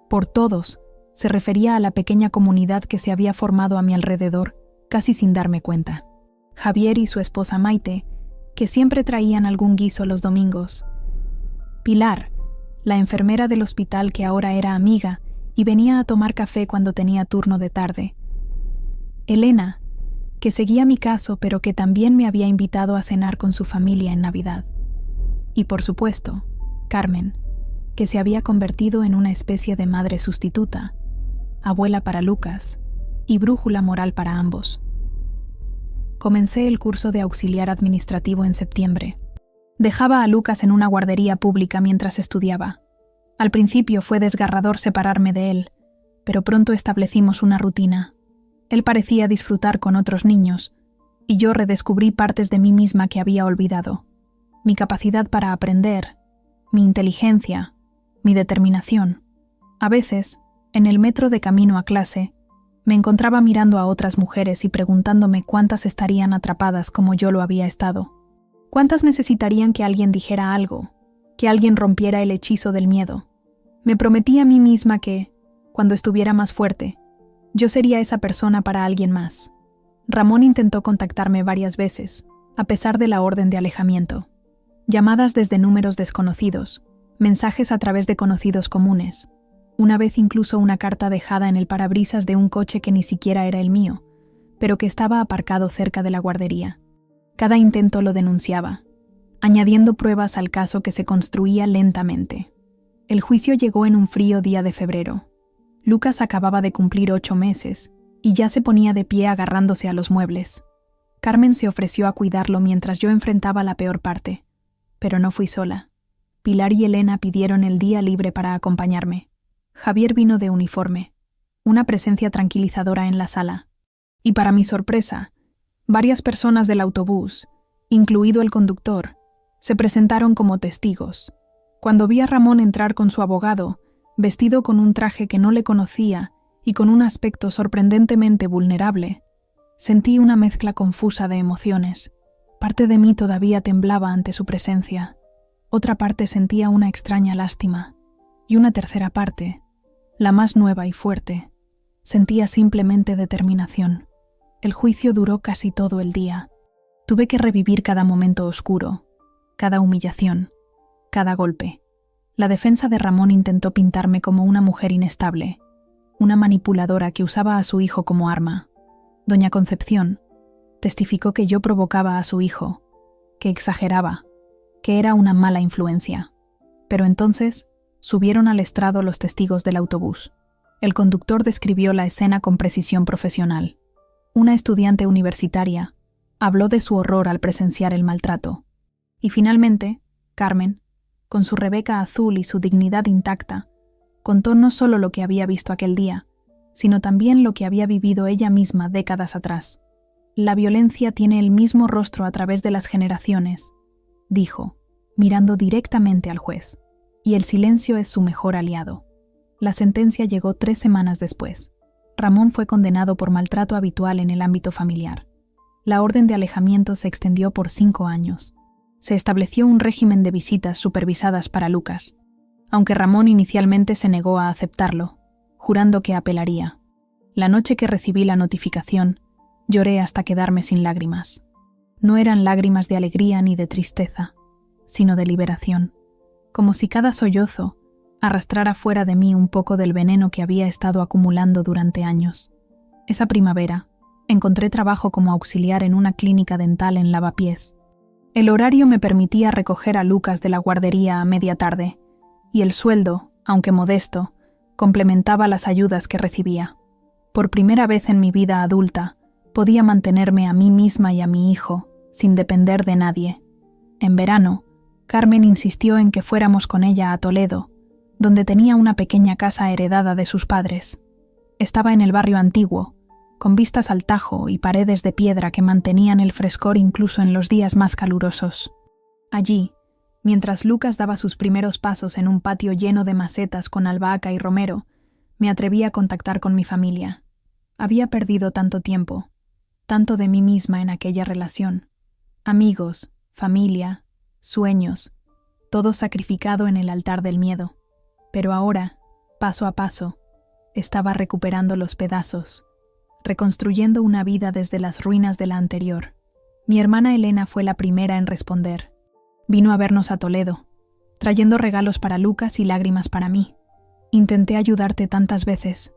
Por todos, se refería a la pequeña comunidad que se había formado a mi alrededor, casi sin darme cuenta. Javier y su esposa Maite, que siempre traían algún guiso los domingos. Pilar, la enfermera del hospital que ahora era amiga y venía a tomar café cuando tenía turno de tarde. Elena, que seguía mi caso pero que también me había invitado a cenar con su familia en Navidad. Y por supuesto, Carmen, que se había convertido en una especie de madre sustituta, abuela para Lucas y brújula moral para ambos. Comencé el curso de auxiliar administrativo en septiembre. Dejaba a Lucas en una guardería pública mientras estudiaba. Al principio fue desgarrador separarme de él, pero pronto establecimos una rutina. Él parecía disfrutar con otros niños, y yo redescubrí partes de mí misma que había olvidado. Mi capacidad para aprender, mi inteligencia, mi determinación. A veces, en el metro de camino a clase, me encontraba mirando a otras mujeres y preguntándome cuántas estarían atrapadas como yo lo había estado. ¿Cuántas necesitarían que alguien dijera algo, que alguien rompiera el hechizo del miedo? Me prometí a mí misma que, cuando estuviera más fuerte, yo sería esa persona para alguien más. Ramón intentó contactarme varias veces, a pesar de la orden de alejamiento. Llamadas desde números desconocidos, mensajes a través de conocidos comunes. Una vez incluso una carta dejada en el parabrisas de un coche que ni siquiera era el mío, pero que estaba aparcado cerca de la guardería. Cada intento lo denunciaba, añadiendo pruebas al caso que se construía lentamente. El juicio llegó en un frío día de febrero. Lucas acababa de cumplir 8 meses y ya se ponía de pie agarrándose a los muebles. Carmen se ofreció a cuidarlo mientras yo enfrentaba la peor parte, pero no fui sola. Pilar y Elena pidieron el día libre para acompañarme. Javier vino de uniforme, una presencia tranquilizadora en la sala. Y para mi sorpresa, varias personas del autobús, incluido el conductor, se presentaron como testigos. Cuando vi a Ramón entrar con su abogado, vestido con un traje que no le conocía y con un aspecto sorprendentemente vulnerable, sentí una mezcla confusa de emociones. Parte de mí todavía temblaba ante su presencia. Otra parte sentía una extraña lástima. Y una tercera parte, la más nueva y fuerte, sentía simplemente determinación. El juicio duró casi todo el día. Tuve que revivir cada momento oscuro, cada humillación, cada golpe. La defensa de Ramón intentó pintarme como una mujer inestable, una manipuladora que usaba a su hijo como arma. Doña Concepción testificó que yo provocaba a su hijo, que exageraba, que era una mala influencia. Pero entonces subieron al estrado los testigos del autobús. El conductor describió la escena con precisión profesional. Una estudiante universitaria habló de su horror al presenciar el maltrato. Y finalmente, Carmen, con su Rebeca azul y su dignidad intacta, contó no solo lo que había visto aquel día, sino también lo que había vivido ella misma décadas atrás. La violencia tiene el mismo rostro a través de las generaciones, dijo, mirando directamente al juez, y el silencio es su mejor aliado. La sentencia llegó 3 semanas después. Ramón fue condenado por maltrato habitual en el ámbito familiar. La orden de alejamiento se extendió por 5 años. Se estableció un régimen de visitas supervisadas para Lucas, aunque Ramón inicialmente se negó a aceptarlo, jurando que apelaría. La noche que recibí la notificación, lloré hasta quedarme sin lágrimas. No eran lágrimas de alegría ni de tristeza, sino de liberación, como si cada sollozo arrastrara fuera de mí un poco del veneno que había estado acumulando durante años. Esa primavera, encontré trabajo como auxiliar en una clínica dental en Lavapiés. El horario me permitía recoger a Lucas de la guardería a media tarde, y el sueldo, aunque modesto, complementaba las ayudas que recibía. Por primera vez en mi vida adulta, podía mantenerme a mí misma y a mi hijo, sin depender de nadie. En verano, Carmen insistió en que fuéramos con ella a Toledo, donde tenía una pequeña casa heredada de sus padres. Estaba en el barrio antiguo, con vistas al Tajo y paredes de piedra que mantenían el frescor incluso en los días más calurosos. Allí, Mientras Lucas daba sus primeros pasos en un patio lleno de macetas con albahaca y romero, me atreví a contactar con mi familia. Había perdido tanto tiempo, tanto de mí misma en aquella relación. Amigos, familia, sueños, todo sacrificado en el altar del miedo. Pero ahora, paso a paso, estaba recuperando los pedazos, reconstruyendo una vida desde las ruinas de la anterior. Mi hermana Elena fue la primera en responder. Vino a vernos a Toledo, trayendo regalos para Lucas y lágrimas para mí. Intenté ayudarte tantas veces,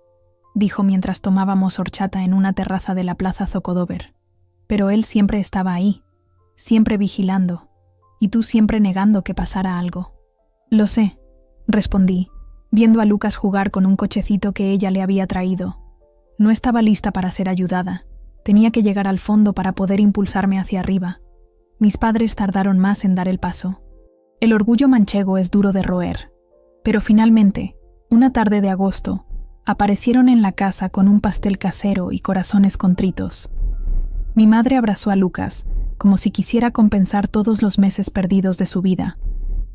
dijo mientras tomábamos horchata en una terraza de la plaza Zocodover. Pero él siempre estaba ahí, siempre vigilando, y tú siempre negando que pasara algo. Lo sé, respondí, viendo a Lucas jugar con un cochecito que ella le había traído. No estaba lista para ser ayudada. Tenía que llegar al fondo para poder impulsarme hacia arriba. Mis padres tardaron más en dar el paso. El orgullo manchego es duro de roer. Pero finalmente, una tarde de agosto, aparecieron en la casa con un pastel casero y corazones contritos. Mi madre abrazó a Lucas, como si quisiera compensar todos los meses perdidos de su vida.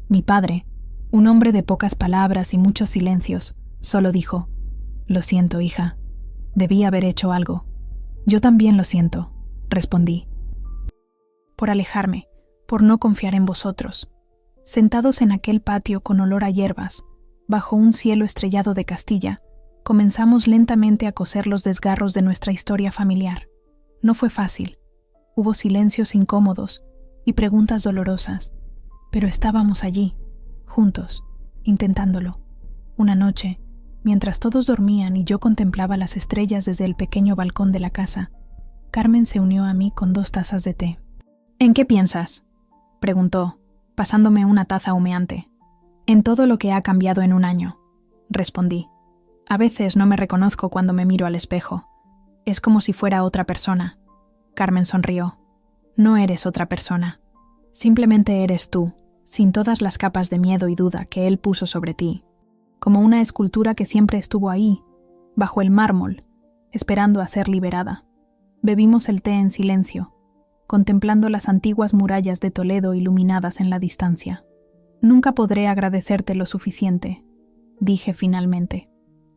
Mi padre, un hombre de pocas palabras y muchos silencios, solo dijo: «Lo siento, hija. Debí haber hecho algo». «Yo también lo siento», respondí. Por alejarme, por no confiar en vosotros. Sentados en aquel patio con olor a hierbas, bajo un cielo estrellado de Castilla, comenzamos lentamente a coser los desgarros de nuestra historia familiar. No fue fácil. Hubo silencios incómodos y preguntas dolorosas, pero estábamos allí, juntos, intentándolo. Una noche, mientras todos dormían y yo contemplaba las estrellas desde el pequeño balcón de la casa, Carmen se unió a mí con 2 tazas de té. «¿En qué piensas?», preguntó, pasándome una taza humeante. «En todo lo que ha cambiado en un año», respondí. «A veces no me reconozco cuando me miro al espejo. Es como si fuera otra persona». Carmen sonrió. «No eres otra persona. Simplemente eres tú, sin todas las capas de miedo y duda que él puso sobre ti. Como una escultura que siempre estuvo ahí, bajo el mármol, esperando a ser liberada». Bebimos el té en silencio, contemplando las antiguas murallas de Toledo iluminadas en la distancia. «Nunca podré agradecerte lo suficiente», dije finalmente.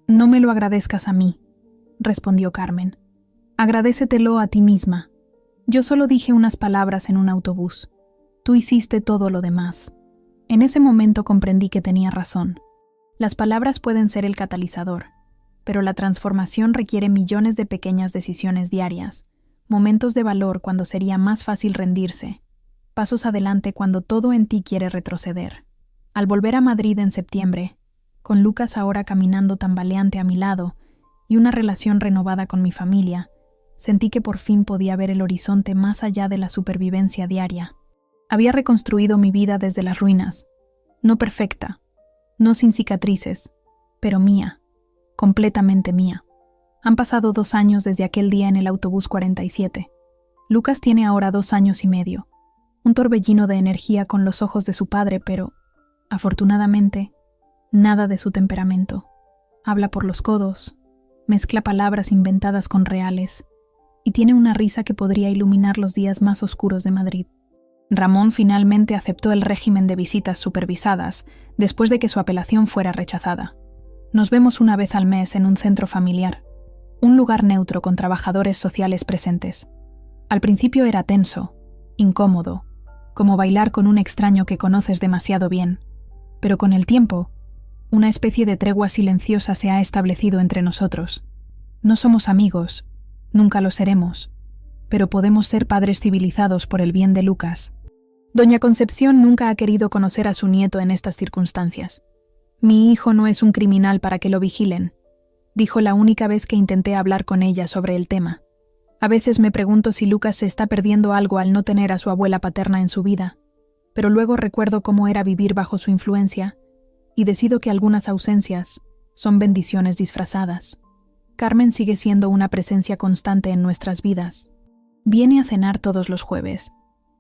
«No me lo agradezcas a mí», respondió Carmen. «Agradécetelo a ti misma. Yo solo dije unas palabras en un autobús. Tú hiciste todo lo demás». En ese momento comprendí que tenía razón. Las palabras pueden ser el catalizador, pero la transformación requiere millones de pequeñas decisiones diarias, momentos de valor cuando sería más fácil rendirse, pasos adelante cuando todo en ti quiere retroceder. Al volver a Madrid en septiembre, con Lucas ahora caminando tambaleante a mi lado y una relación renovada con mi familia, sentí que por fin podía ver el horizonte más allá de la supervivencia diaria. Había reconstruido mi vida desde las ruinas, no perfecta, no sin cicatrices, pero mía, completamente mía. Han pasado 2 años desde aquel día en el autobús 47. Lucas tiene ahora 2 años y medio, un torbellino de energía con los ojos de su padre, pero, afortunadamente, nada de su temperamento. Habla por los codos, mezcla palabras inventadas con reales, y tiene una risa que podría iluminar los días más oscuros de Madrid. Ramón finalmente aceptó el régimen de visitas supervisadas después de que su apelación fuera rechazada. Nos vemos una vez al mes en un centro familiar, un lugar neutro con trabajadores sociales presentes. Al principio era tenso, incómodo, como bailar con un extraño que conoces demasiado bien, pero con el tiempo, una especie de tregua silenciosa se ha establecido entre nosotros. No somos amigos, nunca lo seremos, pero podemos ser padres civilizados por el bien de Lucas. Doña Concepción nunca ha querido conocer a su nieto en estas circunstancias. «Mi hijo no es un criminal para que lo vigilen», dijo la única vez que intenté hablar con ella sobre el tema. A veces me pregunto si Lucas se está perdiendo algo al no tener a su abuela paterna en su vida, pero luego recuerdo cómo era vivir bajo su influencia y decido que algunas ausencias son bendiciones disfrazadas. Carmen sigue siendo una presencia constante en nuestras vidas. Viene a cenar todos los jueves.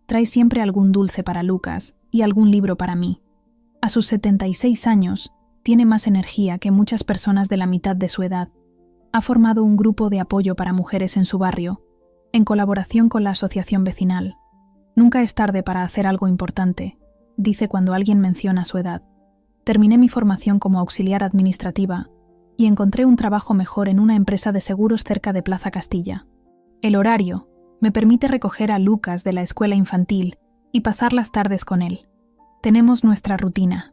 Trae siempre algún dulce para Lucas y algún libro para mí. A sus 76 años, tiene más energía que muchas personas de la mitad de su edad. Ha formado un grupo de apoyo para mujeres en su barrio, en colaboración con la asociación vecinal. Nunca es tarde para hacer algo importante, dice cuando alguien menciona su edad. Terminé mi formación como auxiliar administrativa y encontré un trabajo mejor en una empresa de seguros cerca de Plaza Castilla. El horario me permite recoger a Lucas de la escuela infantil y pasar las tardes con él. Tenemos nuestra rutina: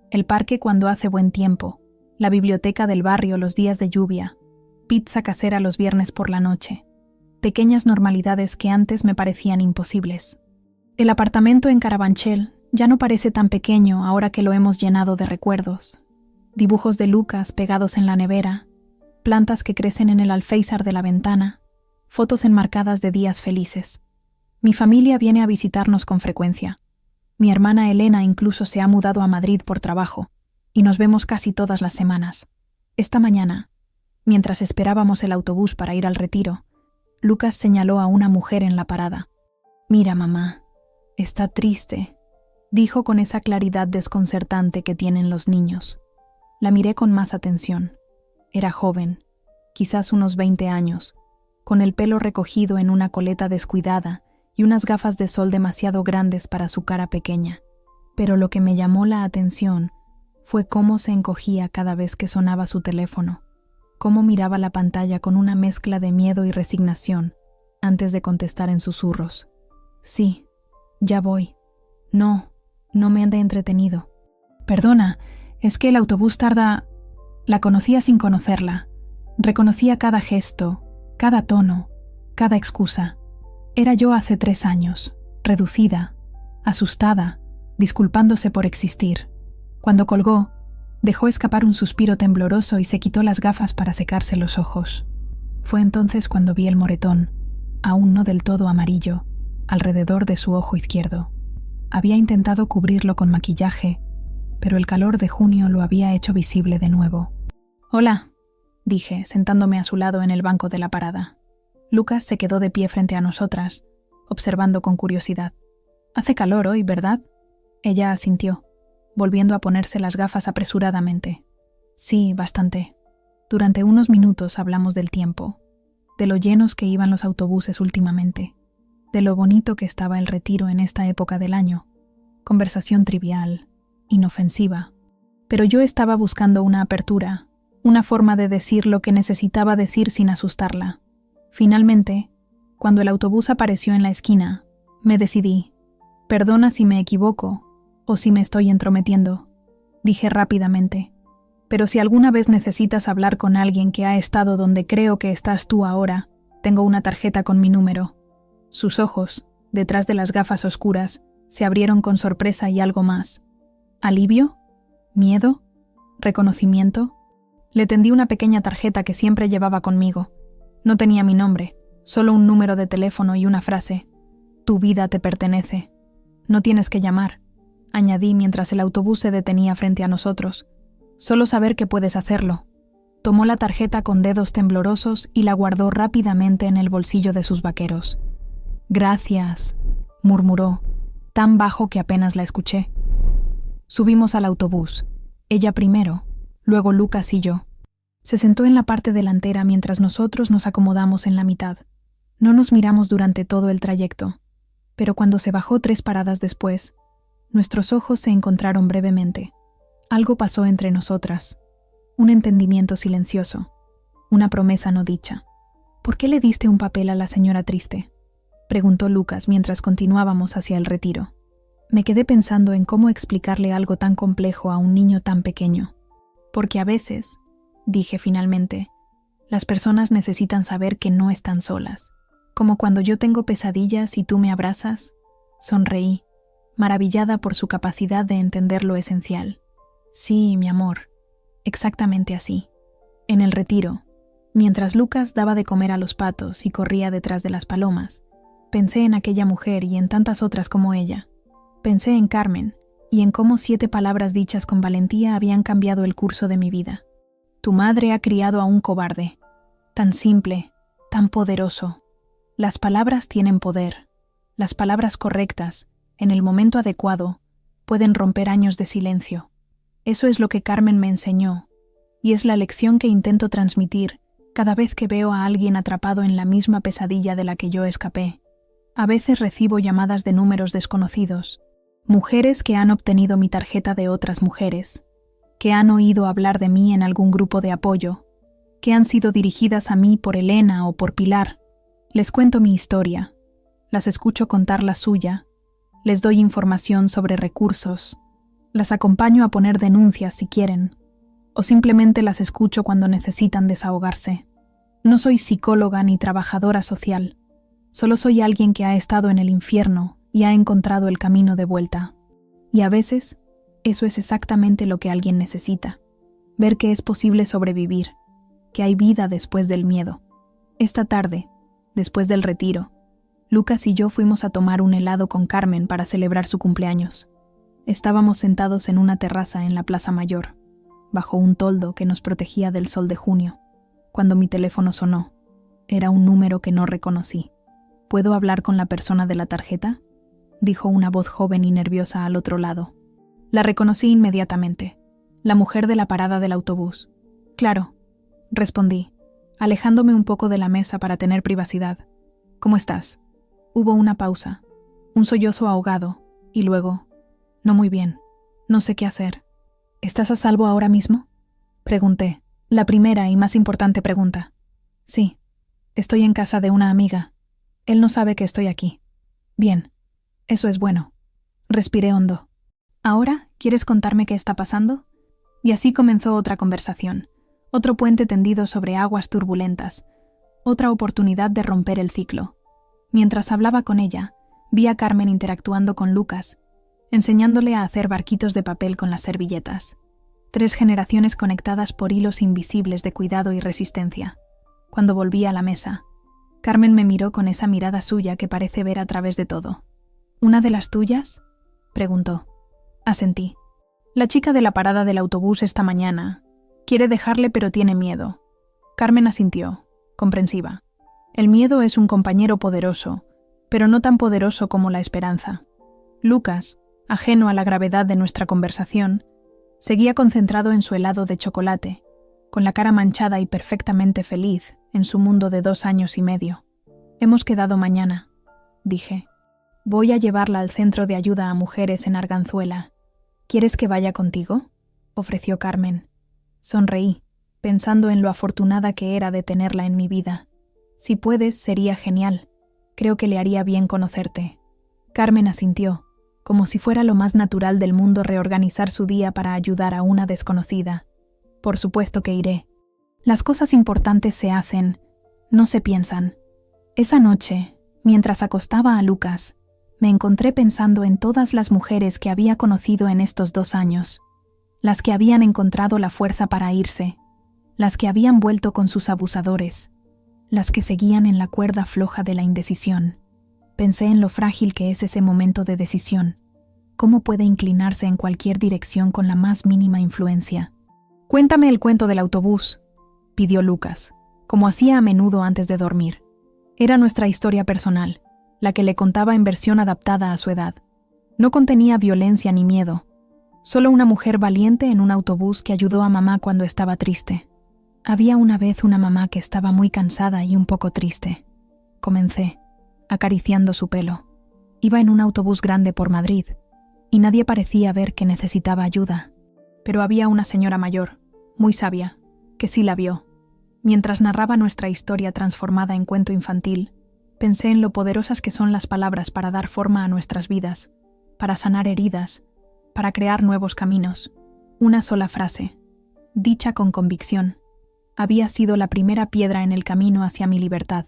el parque cuando hace buen tiempo, la biblioteca del barrio los días de lluvia, pizza casera los viernes por la noche. Pequeñas normalidades que antes me parecían imposibles. El apartamento en Carabanchel ya no parece tan pequeño ahora que lo hemos llenado de recuerdos. Dibujos de Lucas pegados en la nevera, plantas que crecen en el alféizar de la ventana, fotos enmarcadas de días felices. Mi familia viene a visitarnos con frecuencia. Mi hermana Elena incluso se ha mudado a Madrid por trabajo, y nos vemos casi todas las semanas. Esta mañana, mientras esperábamos el autobús para ir al retiro, Lucas señaló a una mujer en la parada. «Mira, mamá, está triste», dijo con esa claridad desconcertante que tienen los niños. La miré con más atención. Era joven, quizás unos 20 años, con el pelo recogido en una coleta descuidada y unas gafas de sol demasiado grandes para su cara pequeña. Pero lo que me llamó la atención fue cómo se encogía cada vez que sonaba su teléfono, cómo miraba la pantalla con una mezcla de miedo y resignación antes de contestar en susurros. «Sí, ya voy. No me ande entretenido». «Perdona, es que el autobús tarda...». La conocía sin conocerla. Reconocía cada gesto, cada tono, cada excusa. Era yo hace 3 años, reducida, asustada, disculpándose por existir. Cuando colgó, dejó escapar un suspiro tembloroso y se quitó las gafas para secarse los ojos. Fue entonces cuando vi el moretón, aún no del todo amarillo, alrededor de su ojo izquierdo. Había intentado cubrirlo con maquillaje, pero el calor de junio lo había hecho visible de nuevo. «Hola», dije, sentándome a su lado en el banco de la parada. Lucas se quedó de pie frente a nosotras, observando con curiosidad. «Hace calor hoy, ¿verdad?». Ella asintió, volviendo a ponerse las gafas apresuradamente. «Sí, bastante». Durante unos minutos hablamos del tiempo, de lo llenos que iban los autobuses últimamente, de lo bonito que estaba el retiro en esta época del año. Conversación trivial, inofensiva. Pero yo estaba buscando una apertura, una forma de decir lo que necesitaba decir sin asustarla. Finalmente, cuando el autobús apareció en la esquina, me decidí. «Perdona si me equivoco o si me estoy entrometiendo», dije rápidamente. «Pero si alguna vez necesitas hablar con alguien que ha estado donde creo que estás tú ahora, tengo una tarjeta con mi número». Sus ojos, detrás de las gafas oscuras, se abrieron con sorpresa y algo más. ¿Alivio? ¿Miedo? ¿Reconocimiento? Le tendí una pequeña tarjeta que siempre llevaba conmigo. No tenía mi nombre, solo un número de teléfono y una frase. «Tu vida te pertenece. No tienes que llamar», añadí mientras el autobús se detenía frente a nosotros. «Solo saber que puedes hacerlo». Tomó la tarjeta con dedos temblorosos y la guardó rápidamente en el bolsillo de sus vaqueros. «Gracias», murmuró, tan bajo que apenas la escuché. Subimos al autobús, ella primero, luego Lucas y yo. Se sentó en la parte delantera mientras nosotros nos acomodamos en la mitad. No nos miramos durante todo el trayecto, pero cuando se bajó 3 paradas después, nuestros ojos se encontraron brevemente. Algo pasó entre nosotras, un entendimiento silencioso, una promesa no dicha. «¿Por qué le diste un papel a la señora triste?», preguntó Lucas mientras continuábamos hacia el retiro. Me quedé pensando en cómo explicarle algo tan complejo a un niño tan pequeño. «Porque a veces», dije finalmente, «las personas necesitan saber que no están solas. Como cuando yo tengo pesadillas y tú me abrazas». Sonreí, maravillada por su capacidad de entender lo esencial. «Sí, mi amor, exactamente así». En el retiro, mientras Lucas daba de comer a los patos y corría detrás de las palomas, pensé en aquella mujer y en tantas otras como ella. Pensé en Carmen y en cómo 7 palabras dichas con valentía habían cambiado el curso de mi vida. «Tu madre ha criado a un cobarde». Tan simple, tan poderoso. Las palabras tienen poder. Las palabras correctas, en el momento adecuado, pueden romper años de silencio. Eso es lo que Carmen me enseñó, y es la lección que intento transmitir cada vez que veo a alguien atrapado en la misma pesadilla de la que yo escapé. A veces recibo llamadas de números desconocidos, Mujeres que han obtenido mi tarjeta de otras mujeres, que han oído hablar de mí en algún grupo de apoyo, que han sido dirigidas a mí por Elena o por Pilar. Les cuento mi historia, las escucho contar la suya, les doy información sobre recursos, las acompaño a poner denuncias si quieren, o simplemente las escucho cuando necesitan desahogarse. No soy psicóloga ni trabajadora social, solo soy alguien que ha estado en el infierno y ha encontrado el camino de vuelta. Y a veces, eso es exactamente lo que alguien necesita, ver que es posible sobrevivir, que hay vida después del miedo. Esta tarde, después del retiro, Lucas y yo fuimos a tomar un helado con Carmen para celebrar su cumpleaños. Estábamos sentados en una terraza en la Plaza Mayor, bajo un toldo que nos protegía del sol de junio, cuando mi teléfono sonó. Era un número que no reconocí. ¿Puedo hablar con la persona de la tarjeta?, dijo una voz joven y nerviosa al otro lado. La reconocí inmediatamente, la mujer de la parada del autobús. Claro, respondí, alejándome un poco de la mesa para tener privacidad. ¿Cómo estás? Hubo una pausa, un sollozo ahogado, y luego, no muy bien, no sé qué hacer. ¿Estás a salvo ahora mismo?, pregunté, la primera y más importante pregunta. Sí, estoy en casa de una amiga. Él no sabe que estoy aquí. Bien, eso es bueno. Respiré hondo. ¿Ahora quieres contarme qué está pasando? Y así comenzó otra conversación, otro puente tendido sobre aguas turbulentas, otra oportunidad de romper el ciclo. Mientras hablaba con ella, vi a Carmen interactuando con Lucas, enseñándole a hacer barquitos de papel con las servilletas. 3 generaciones conectadas por hilos invisibles de cuidado y resistencia. Cuando volví a la mesa, Carmen me miró con esa mirada suya que parece ver a través de todo. ¿Una de las tuyas?, preguntó. Asentí. La chica de la parada del autobús esta mañana. Quiere dejarle pero tiene miedo. Carmen asintió, comprensiva. El miedo es un compañero poderoso, pero no tan poderoso como la esperanza. Lucas, ajeno a la gravedad de nuestra conversación, seguía concentrado en su helado de chocolate, con la cara manchada y perfectamente feliz en su mundo de 2 años y medio. Hemos quedado mañana, dije. Voy a llevarla al centro de ayuda a mujeres en Arganzuela. ¿Quieres que vaya contigo?, ofreció Carmen. Sonreí, pensando en lo afortunada que era de tenerla en mi vida. Si puedes, sería genial. Creo que le haría bien conocerte. Carmen asintió, como si fuera lo más natural del mundo reorganizar su día para ayudar a una desconocida. Por supuesto que iré. Las cosas importantes se hacen, no se piensan. Esa noche, mientras acostaba a Lucas, me encontré pensando en todas las mujeres que había conocido en estos 2 años, las que habían encontrado la fuerza para irse, las que habían vuelto con sus abusadores, las que seguían en la cuerda floja de la indecisión. Pensé en lo frágil que es ese momento de decisión, cómo puede inclinarse en cualquier dirección con la más mínima influencia. «Cuéntame el cuento del autobús», pidió Lucas, como hacía a menudo antes de dormir. Era nuestra historia personal, la que le contaba en versión adaptada a su edad. No contenía violencia ni miedo, solo una mujer valiente en un autobús que ayudó a mamá cuando estaba triste. Había una vez una mamá que estaba muy cansada y un poco triste. Comencé, acariciando su pelo. Iba en un autobús grande por Madrid, y nadie parecía ver que necesitaba ayuda. Pero había una señora mayor, muy sabia, que sí la vio. Mientras narraba nuestra historia transformada en cuento infantil, pensé en lo poderosas que son las palabras para dar forma a nuestras vidas, para sanar heridas, para crear nuevos caminos. Una sola frase, dicha con convicción, había sido la primera piedra en el camino hacia mi libertad,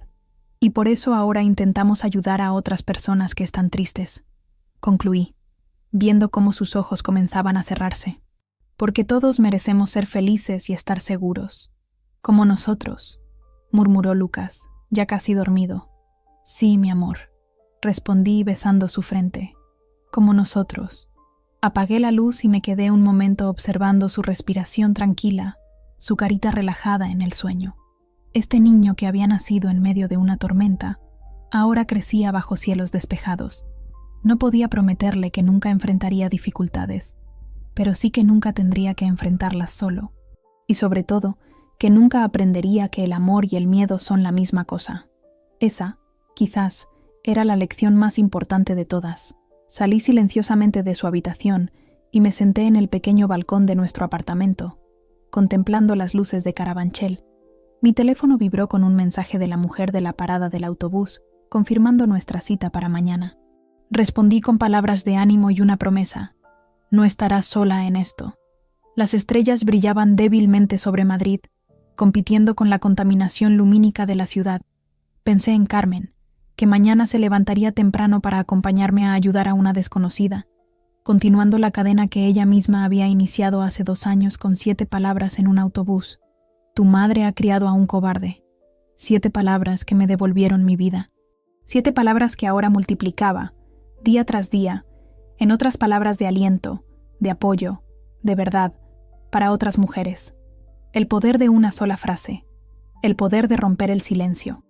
y por eso ahora intentamos ayudar a otras personas que están tristes, concluí, viendo cómo sus ojos comenzaban a cerrarse. Porque todos merecemos ser felices y estar seguros, como nosotros, murmuró Lucas, ya casi dormido. Sí, mi amor, respondí besando su frente. Como nosotros. Apagué la luz y me quedé un momento observando su respiración tranquila, su carita relajada en el sueño. Este niño que había nacido en medio de una tormenta, ahora crecía bajo cielos despejados. No podía prometerle que nunca enfrentaría dificultades, pero sí que nunca tendría que enfrentarlas solo. Y sobre todo, que nunca aprendería que el amor y el miedo son la misma cosa. Esa, quizás, era la lección más importante de todas. Salí silenciosamente de su habitación y me senté en el pequeño balcón de nuestro apartamento, contemplando las luces de Carabanchel. Mi teléfono vibró con un mensaje de la mujer de la parada del autobús, confirmando nuestra cita para mañana. Respondí con palabras de ánimo y una promesa. No estarás sola en esto. Las estrellas brillaban débilmente sobre Madrid, compitiendo con la contaminación lumínica de la ciudad. Pensé en Carmen, que mañana se levantaría temprano para acompañarme a ayudar a una desconocida, continuando la cadena que ella misma había iniciado hace 2 años con 7 palabras en un autobús. Tu madre ha criado a un cobarde. 7 palabras que me devolvieron mi vida. 7 palabras que ahora multiplicaba, día tras día, en otras palabras de aliento, de apoyo, de verdad, para otras mujeres. El poder de una sola frase. El poder de romper el silencio.